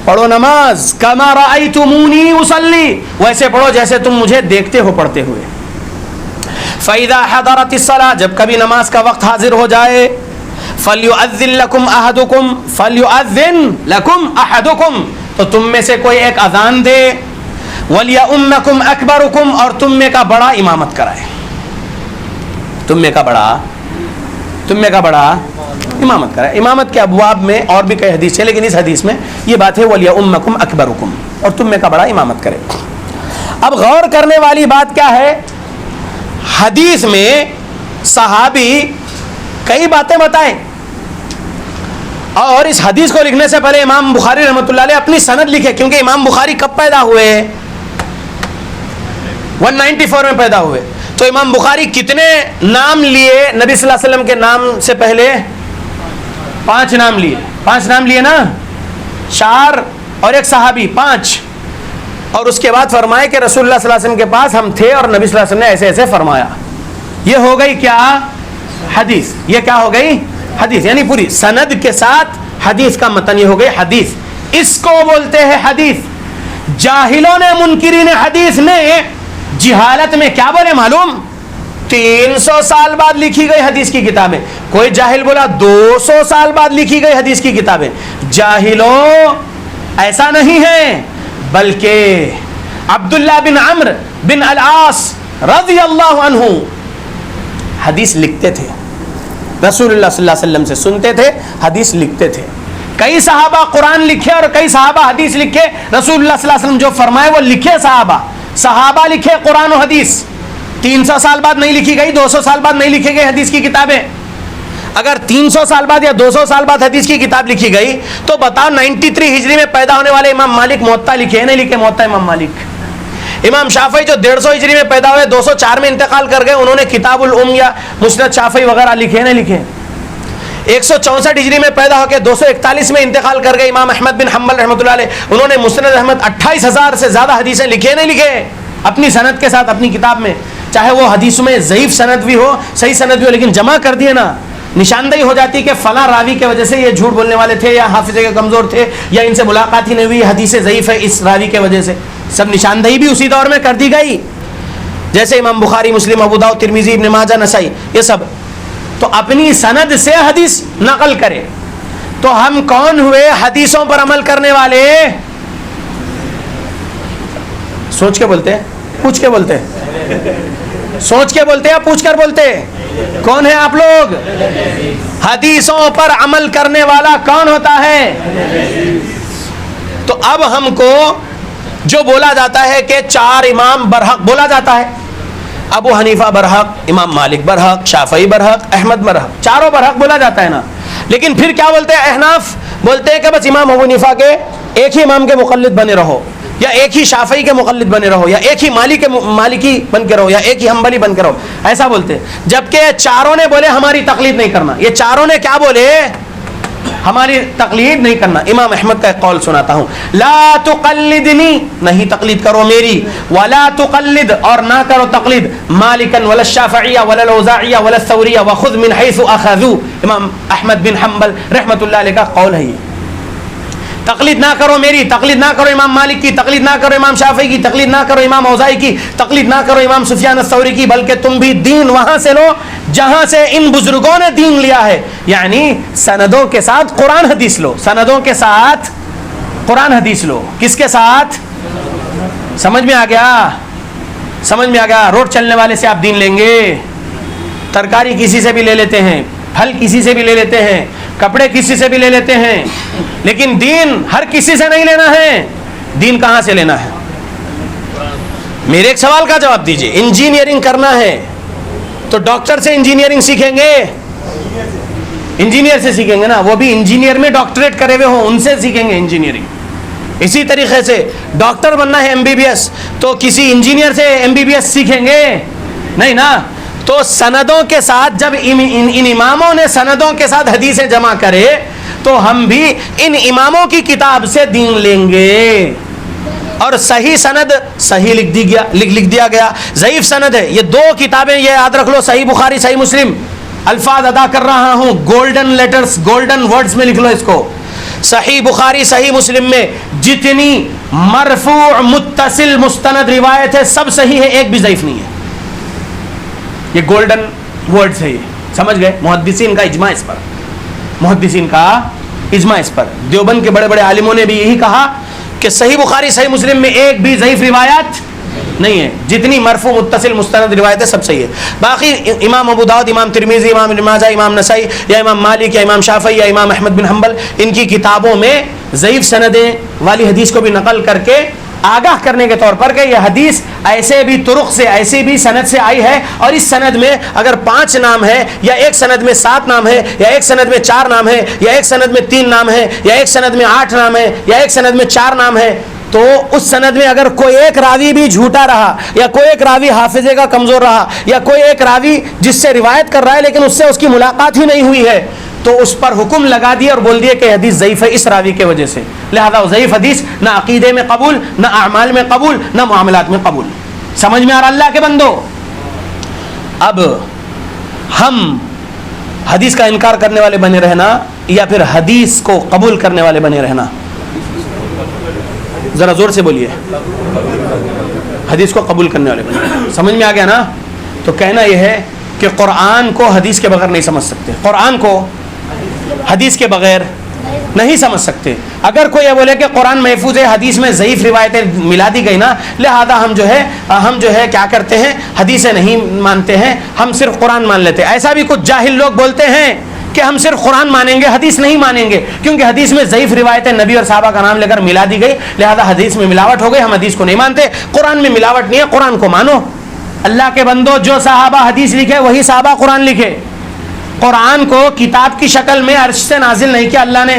پڑھو نماز, كَمَا رَأَيْتُمُونِي أُصَلِّي, ویسے پڑھو جیسے تم مجھے دیکھتے ہو پڑھتے ہوئے. فَإِذَا حَضَرَتِ الصَّلَاةُ, جب کبھی نماز کا وقت حاضر ہو جائے, فَلْيُؤَذِّن لَكُمْ أَحَدُكُمْ فَلْيُؤَذِّن لَكُمْ أَحَدُكُمْ, تو تم میں سے کوئی ایک اذان دے. وَلْيَؤُمَّكُمْ أَكْبَرُكُمْ, اور تم میں کا بڑا امامت کرائے. تم میں کا بڑا امامت کرائے. امامت کے ابواب میں اور بھی کئی حدیث ہے, لیکن اس حدیث میں یہ بات ہے وَلْيَؤُمَّكُمْ أَكْبَرُكُمْ, اور تم میں کا بڑا امامت کرے. اب غور کرنے والی بات کیا ہے, حدیث میں صحابی کئی باتیں بتائیں, اور اس حدیث کو لکھنے سے پہلے امام بخاری رحمۃ اللہ علیہ اپنی سند لکھے, کیونکہ امام بخاری کب پیدا ہوئے؟ 194 میں پیدا ہوئے. تو امام بخاری کتنے نام لیے نبی صلی اللہ علیہ وسلم کے نام سے پہلے؟ 5 نام لیے نا, 4 اور ایک صحابی, 5. اور اس کے بعد فرمائے کہ رسول اللہ صلی اللہ علیہ وسلم کے پاس ہم تھے اور نبی صلی اللہ علیہ وسلم نے ایسے ایسے فرمایا. یہ ہو گئی کیا حدیث, یہ کیا ہو گئی حدیث, یعنی پوری سند کے ساتھ حدیث کا متن یہ ہو گئی حدیث. اس کو بولتے ہیں حدیث. جاہلوں نے, منکرین حدیث نے جہالت میں کیا بولے معلوم؟ 300 سال بعد لکھی گئی حدیث کی کتابیں. کوئی جاہل بولا 200 سال بعد لکھی گئی حدیث کی کتابیں. جاہلوں ایسا نہیں ہے, بلکہ عبداللہ بن عمرو بن العاص رضی اللہ عنہ حدیث لکھتے تھے, رسول اللہ صلی اللہ علیہ وسلم سے سنتے تھے, حدیث لکھتے تھے. کئی صحابہ قرآن لکھے اور کئی صحابہ حدیث لکھے. رسول اللہ صلی اللہ علیہ وسلم جو فرمائے وہ لکھے صحابہ لکھے قرآن و حدیث. 300 سال بعد نہیں لکھی گئی, 200 سال بعد نہیں لکھی گئی حدیث کی کتابیں. اگر 300 سال بعد یا 200 سال بعد حدیث کی کتاب لکھی گئی تو بتاؤ 93 ہجری میں پیدا ہونے والے امام مالک موطا لکھے نہیں لکھے؟ موطا امام مالک. امام شافعی جو 150 ہجری میں پیدا ہوئے 204 میں انتقال کر گئے, انہوں نے کتاب الام یا مسند شافعی وغیرہ لکھے نہیں لکھے؟ 164 ہجری میں پیدا ہو کے 241 میں انتقال کر گئے امام احمد بن حنبل رحمۃ اللہ علیہ, انہوں نے مسند احمد 28,000 سے زیادہ حدیثیں لکھے نہیں لکھے اپنی سند کے ساتھ اپنی کتاب میں. چاہے وہ حدیث میں ضعیف سند بھی ہو, صحیح سند بھی ہو, لیکن جمع کر دیے نا, نشاندہی ہو جاتی کہ فلاں راوی کی وجہ سے یہ جھوٹ بولنے والے تھے یا حافظے کے کمزور تھے یا ان سے ملاقات ہی نہیں ہوئی, حدیث ضعیف ہے اس راوی کی وجہ سے. سب نشاندہی بھی اسی دور میں کر دی گئی, جیسے امام بخاری, مسلم, ابو داؤد, ترمذی, ابن ماجہ, نسائی, یہ سب تو اپنی سند سے حدیث نقل کرے. تو ہم کون ہوئے حدیثوں پر عمل کرنے والے؟ سوچ کے بولتے ہیں, پوچھ کے بولتے ہیں, سوچ کے بولتے ہیں, پوچھ کر بولتے ہیں. کون ہے آپ لوگ؟ حدیثوں پر عمل کرنے والا کون ہوتا ہے؟ تو اب ہم کو جو بولا جاتا ہے کہ 4 امام برحق بولا جاتا ہے, ابو حنیفہ برحق, امام مالک برحق, شافعی برحق, احمد برحق, چاروں برحق بولا جاتا ہے نا. لیکن پھر کیا بولتے ہیں احناف؟ بولتے ہیں کہ بس امام ابو حنیفہ کے ایک ہی امام کے مقلد بنے رہو, یا ایک ہی شافعی کے مقلد بنے رہو, یا ایک ہی مالکی بن کے رہو, یا ایک ہی حنبلی بن کے رہو, ایسا بولتے ہیں. جبکہ چاروں نے بولے ہماری تقلید نہیں کرنا. یہ چاروں نے کیا بولے؟ ہماری تقلید نہیں کرنا. امام احمد کا ایک قول سناتا ہوں, لا تقلدنی, نہیں تقلید کرو میری, ولا تقلد, اور نہ کرو تقلید, مالکا ولا الشافعیہ ولا الاوزاعیہ ولا الثوریہ وخذ من حیث اخذوا. امام احمد بن حنبل رحمۃ اللہ علیہ کا قول ہے یہ. تقلید نہ کرو میری, تقلید نہ کرو امام مالک کی, تقلید نہ کرو امام شافعی کی, تقلید نہ کرو امام اوزاعی کی, تقلید نہ کرو امام سفیان الثوری کی, بلکہ تم بھی دین وہاں سے لو جہاں سے ان بزرگوں نے دین لیا ہے. یعنی سندوں کے ساتھ قرآن حدیث لو, سندوں کے ساتھ قرآن حدیث لو. کس کے ساتھ؟ سمجھ میں آ گیا؟ سمجھ میں آ گیا؟ روڈ چلنے والے سے آپ دین لیں گے, ترکاری کسی سے بھی لے لیتے ہیں, پھل کسی سے بھی لے لیتے ہیں, کپڑے کسی سے بھی لے لیتے ہیں, لیکن دین ہر کسی سے نہیں لینا ہے. دین کہاں سے لینا ہے؟ میرے ایک سوال کا جواب دیجئے. انجینئرنگ کرنا ہے تو ڈاکٹر سے انجینئرنگ سیکھیں گے؟ انجینئر سے سیکھیں گے نا, وہ بھی انجینئر میں ڈاکٹریٹ کرے ہوئے ہوں, ان سے سیکھیں گے انجینئرنگ. اسی طریقے سے ڈاکٹر بننا ہے MBBS تو کسی انجینئر سے MBBS سیکھیں گے نہیں نا. تو سندوں کے ساتھ جب ان اماموں نے سندوں کے ساتھ حدیثیں جمع کرے تو ہم بھی ان اماموں کی کتاب سے دین لیں گے. اور صحیح سند صحیح لکھ دیا گیا, ضعیف سند ہے. یہ 2 کتابیں یہ یاد رکھ لو, صحیح بخاری صحیح مسلم. الفاظ ادا کر رہا ہوں, گولڈن لیٹرز گولڈن ورڈز میں لکھ لو اس کو. صحیح بخاری صحیح مسلم میں جتنی مرفوع متصل مستند روایت ہے سب صحیح ہے, ایک بھی ضعیف نہیں ہے. یہ گولڈن ورڈز ہے, یہ سمجھ گئے؟ محدثین کا اجماع اس پر, محدثین کا اجماع اس پر. دیوبند کے بڑے بڑے عالموں نے بھی یہی کہا کہ صحیح بخاری صحیح مسلم میں ایک بھی ضعیف روایت نہیں ہے, جتنی مرفوع متصل مستند روایت ہے سب صحیح ہے. باقی امام ابو داؤد, امام ترمذی, امام ابن ماجہ, امام نسائی, یا امام مالک, یا امام شافعی, یا امام احمد بن حنبل, ان کی کتابوں میں ضعیف سندیں والی حدیث کو بھی نقل کر کے آگاہ کرنے کے طور پر کہ یہ حدیث ایسے بھی طرق سے, ایسی بھی سند سے آئی ہے, اور اس سند میں اگر 5 نام ہے, یا ایک سند میں 7 نام ہے, یا ایک سند میں 4 نام ہے, یا ایک سند میں 3 نام ہے, یا ایک سند میں 8 نام ہے, یا ایک سند میں 4 نام ہے, تو اس سند میں اگر کوئی ایک راوی بھی جھوٹا رہا, یا کوئی ایک راوی حافظے کا کمزور رہا, یا کوئی ایک راوی جس سے روایت کر رہا ہے لیکن اس سے اس کی ملاقات ہی نہیں ہوئی ہے, تو اس پر حکم لگا دیا اور بول دیا کہ حدیث ضعیف ہے اس راوی کی وجہ سے. لہذا ضعیف حدیث نہ عقیدے میں قبول, نہ اعمال میں قبول, نہ معاملات میں قبول. سمجھ میں آ رہا اللہ کے بندو؟ اب ہم حدیث کا انکار کرنے والے بنے رہنا یا پھر حدیث کو قبول کرنے والے بنے رہنا؟ ذرا زور سے بولیے. حدیث کو قبول کرنے والے بنے. سمجھ میں آ گیا نا؟ تو کہنا یہ ہے کہ قرآن کو حدیث کے بغیر نہیں سمجھ سکتے, قرآن کو حدیث کے بغیر نہیں سمجھ سکتے. اگر کوئی یہ بولے کہ قرآن محفوظ ہے, حدیث میں ضعیف روایتیں ملا دی گئی نا, لہذا ہم جو ہے کیا کرتے ہیں, حدیثیں نہیں مانتے ہیں, ہم صرف قرآن مان لیتے. ایسا بھی کچھ جاہل لوگ بولتے ہیں کہ ہم صرف قرآن مانیں گے, حدیث نہیں مانیں گے, کیونکہ حدیث میں ضعیف روایتیں نبی اور صحابہ کا نام لے کر ملا دی گئی, لہذا حدیث میں ملاوٹ ہو گئی, ہم حدیث کو نہیں مانتے. قرآن میں ملاوٹ نہیں ہے, قرآن کو مانو. اللہ کے بندو, جو صحابہ حدیث لکھے وہی صحابہ قرآن لکھے. قرآن کو کتاب کی شکل میں عرش سے نازل نہیں کیا اللہ نے,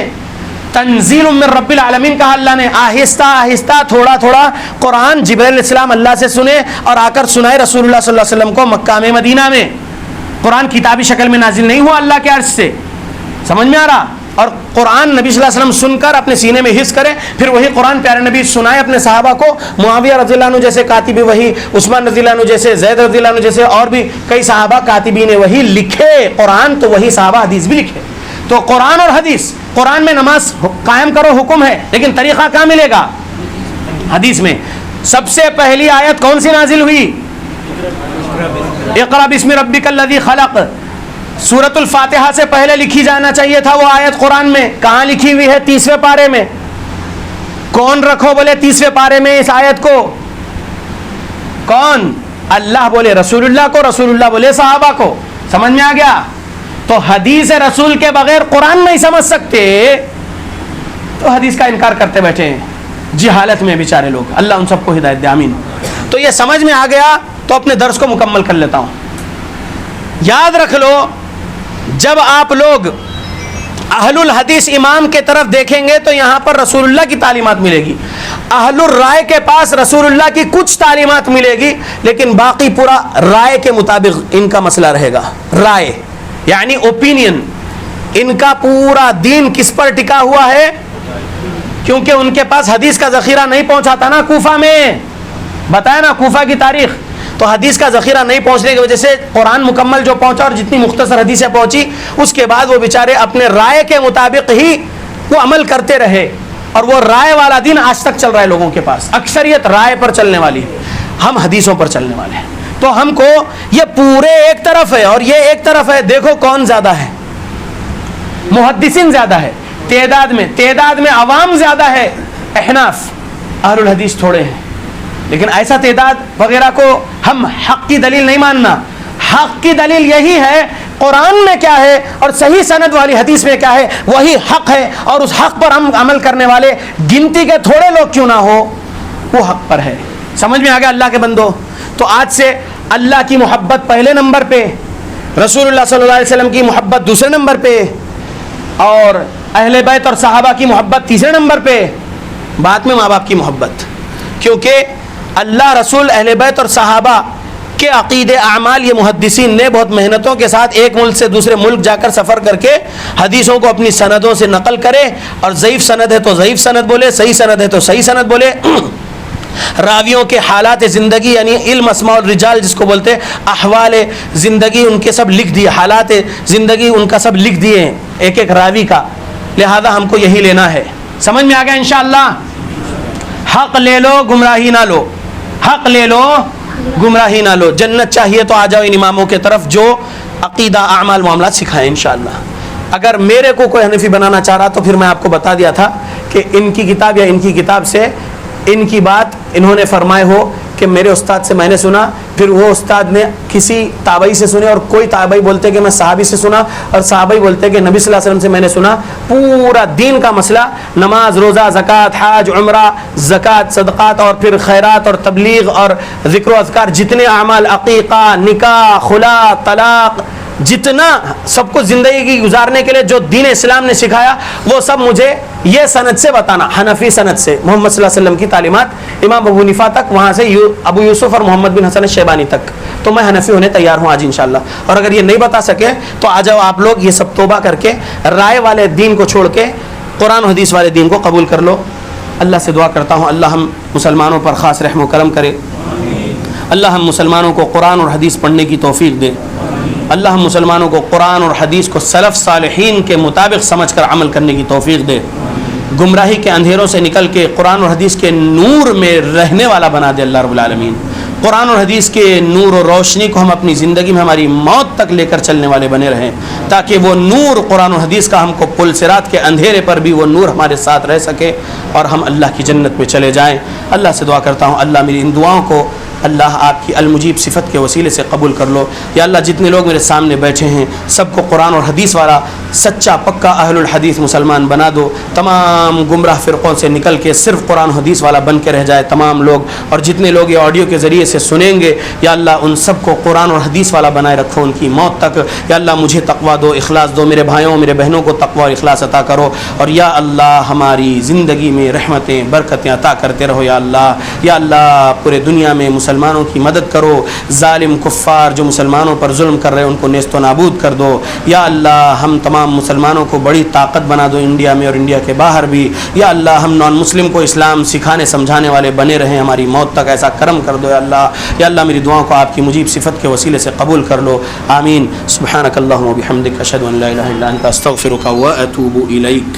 تنزیل من رب العالمین کہا اللہ نے. آہستہ آہستہ تھوڑا تھوڑا قرآن جبرائیل علیہ السلام اللہ سے سنے اور آ کر سنائے رسول اللہ صلی اللہ علیہ وسلم کو مکہ میں مدینہ میں. قرآن کتابی شکل میں نازل نہیں ہوا اللہ کے عرش سے. سمجھ میں آ رہا؟ اور قرآن نبی صلی اللہ علیہ وسلم سن کر اپنے سینے میں حفظ کرے, پھر وہی قرآن پیارے نبی سنائے اپنے صحابہ کو. معاویہ رضی اللہ عنہ جیسے کاتب وہی, عثمان رضی اللہ عنہ جیسے, زید رضی اللہ عنہ جیسے, اور بھی کئی صحابہ کاتبین وہی لکھے قرآن, تو وہی صحابہ حدیث بھی لکھے. تو قرآن اور حدیث, قرآن میں نماز قائم کرو حکم ہے, لیکن طریقہ کہاں ملے گا؟ حدیث میں. سب سے پہلی آیت کون سی نازل ہوئی؟ اقرأ بسم ربک الذی خلق. سورۃ الفاتحہ سے پہلے لکھی جانا چاہیے تھا وہ آیت قرآن میں. کہاں لکھی ہوئی ہے؟ 30ویں پارے میں. کون رکھو بولے 30ویں پارے میں اس آیت کو؟ کون؟ اللہ بولے رسول اللہ کو, رسول اللہ بولے صحابہ کو. سمجھ میں آ گیا؟ تو حدیث رسول کے بغیر قرآن نہیں سمجھ سکتے, تو حدیث کا انکار کرتے بیٹھے ہیں جہالت میں بیچارے لوگ. اللہ ان سب کو ہدایت دے, آمین. تو یہ سمجھ میں آ گیا تو اپنے درس کو مکمل کر لیتا ہوں. یاد رکھ لو, جب آپ لوگ اہل الحدیث امام کے طرف دیکھیں گے تو یہاں پر رسول اللہ کی تعلیمات ملے گی. اہل الرائے کے پاس رسول اللہ کی کچھ تعلیمات ملے گی, لیکن باقی پورا رائے کے مطابق ان کا مسئلہ رہے گا. رائے یعنی اوپینین. ان کا پورا دین کس پر ٹکا ہوا ہے؟ کیونکہ ان کے پاس حدیث کا ذخیرہ نہیں پہنچا تھا نا کوفہ میں. بتایا نا کوفہ کی تاریخ. تو حدیث کا ذخیرہ نہیں پہنچنے کی وجہ سے قرآن مکمل جو پہنچا اور جتنی مختصر حدیثیں پہنچی, اس کے بعد وہ بیچارے اپنے رائے کے مطابق ہی وہ عمل کرتے رہے. اور وہ رائے والا دین آج تک چل رہا ہے لوگوں کے پاس. اکثریت رائے پر چلنے والی, ہم حدیثوں پر چلنے والے ہیں. تو ہم کو یہ پورے ایک طرف ہے اور یہ ایک طرف ہے. دیکھو کون زیادہ ہے؟ محدثین زیادہ ہے تعداد میں عوام زیادہ ہے. احناف, اہل الحدیث تھوڑے ہیں. لیکن ایسا تعداد وغیرہ کو ہم حق کی دلیل نہیں ماننا. حق کی دلیل یہی ہے قرآن میں کیا ہے اور صحیح سند والی حدیث میں کیا ہے, وہی حق ہے. اور اس حق پر ہم عمل کرنے والے گنتی کے تھوڑے لوگ کیوں نہ ہو, وہ حق پر ہے. سمجھ میں آ گیا اللہ کے بندو؟ تو آج سے اللہ کی محبت پہلے نمبر پہ, رسول اللہ صلی اللہ علیہ وسلم کی محبت دوسرے نمبر پہ, اور اہل بیت اور صحابہ کی محبت تیسرے نمبر پہ, بعد میں ماں باپ کی محبت. کیونکہ اللہ, رسول, اہل بیت اور صحابہ کے عقیدے, اعمال یہ محدثین نے بہت محنتوں کے ساتھ ایک ملک سے دوسرے ملک جا کر سفر کر کے حدیثوں کو اپنی سندوں سے نقل کرے. اور ضعیف سند ہے تو ضعیف سند بولے, صحیح سند ہے تو صحیح سند بولے. راویوں کے حالات زندگی یعنی علم اسماء الرجال جس کو بولتے, احوال زندگی ان کے سب لکھ دیے, حالات زندگی ان کا سب لکھ دیے ایک ایک راوی کا. لہذا ہم کو یہی لینا ہے. سمجھ میں آ گیا انشاءاللہ؟ حق لے لو, گمراہی نہ لو. حق لے لو, گمراہی نہ لو. جنت چاہیے تو آ جاؤ ان اماموں کے طرف جو عقیدہ, اعمال, معاملات سکھائیں انشاءاللہ. اگر میرے کو کوئی حنفی بنانا چاہ رہا تو پھر میں آپ کو بتا دیا تھا کہ ان کی کتاب یا ان کی کتاب سے ان کی بات انہوں نے فرمائے ہو کہ میرے استاد سے میں نے سنا, پھر وہ استاد نے کسی تابعی سے سنے, اور کوئی تابعی بولتے کہ میں صحابی سے سنا, اور صحابی بولتے کہ نبی صلی اللہ علیہ وسلم سے میں نے سنا. پورا دین کا مسئلہ, نماز, روزہ, زکوٰۃ, حج, عمرہ, زکوٰۃ, صدقات, اور پھر خیرات اور تبلیغ اور ذکر و اذکار, جتنے اعمال, عقیقہ, نکاح, خلا, طلاق, جتنا سب کو زندگی گزارنے کے لیے جو دین اسلام نے سکھایا, وہ سب مجھے یہ سند سے بتانا, حنفی سند سے, محمد صلی اللہ علیہ وسلم کی تعلیمات, امام ابو حنیفہ تک, وہاں سے ابو یوسف اور محمد بن حسن شیبانی تک. تو میں حنفی ہونے تیار ہوں آج انشاءاللہ. اور اگر یہ نہیں بتا سکے تو آ جاؤ آپ لوگ, یہ سب توبہ کر کے رائے والے دین کو چھوڑ کے قرآن و حدیث والے دین کو قبول کر لو. اللہ سے دعا کرتا ہوں اللہ ہم مسلمانوں پر خاص رحم و کرم کرے. اللہ ہم مسلمانوں کو قرآن اور حدیث پڑھنے کی توفیق دے. اللہ ہم مسلمانوں کو قرآن اور حدیث کو سلف صالحین کے مطابق سمجھ کر عمل کرنے کی توفیق دے. گمراہی کے اندھیروں سے نکل کے قرآن اور حدیث کے نور میں رہنے والا بنا دے اللہ رب العالمین. قرآن اور حدیث کے نور اور روشنی کو ہم اپنی زندگی میں ہماری موت تک لے کر چلنے والے بنے رہیں, تاکہ وہ نور قرآن اور حدیث کا ہم کو پل صراط کے اندھیرے پر بھی وہ نور ہمارے ساتھ رہ سکے اور ہم اللہ کی جنت میں چلے جائیں. اللہ سے دعا کرتا ہوں اللہ میری ان دعاؤں کو اللہ آپ کی المجیب صفت کے وسیلے سے قبول کر لو. یا اللہ جتنے لوگ میرے سامنے بیٹھے ہیں سب کو قرآن اور حدیث والا سچا پکا اہل الحدیث مسلمان بنا دو. تمام گمراہ فرقوں سے نکل کے صرف قرآن و حدیث والا بن کے رہ جائے تمام لوگ. اور جتنے لوگ یہ آڈیو کے ذریعے سے سنیں گے یا اللہ ان سب کو قرآن اور حدیث والا بنائے رکھو ان کی موت تک. یا اللہ مجھے تقویٰ دو, اخلاص دو, میرے بھائیوں میرے بہنوں کو تقویٰ اور اخلاص عطا کرو. اور یا اللہ ہماری زندگی میں رحمتیں برکتیں عطا کرتے رہو. یا اللہ, یا اللہ پورے دنیا میں مسلمانوں کی مدد کرو. ظالم کفار جو مسلمانوں پر ظلم کر رہے ہیں ان کو نیست و نابود کر دو. یا اللہ ہم تمام مسلمانوں کو بڑی طاقت بنا دو انڈیا میں اور انڈیا کے باہر بھی. یا اللہ ہم نان مسلم کو اسلام سکھانے سمجھانے والے بنے رہیں ہماری موت تک, ایسا کرم کر دو. یا اللہ, یا اللہ میری دعاؤں کو آپ کی مجیب صفت کے وسیلے سے قبول کر لو. آمین. سبحانک اللہم و بحمدک, اشہد ان لا الہ الا انت, استغفرک و اتوب الیک.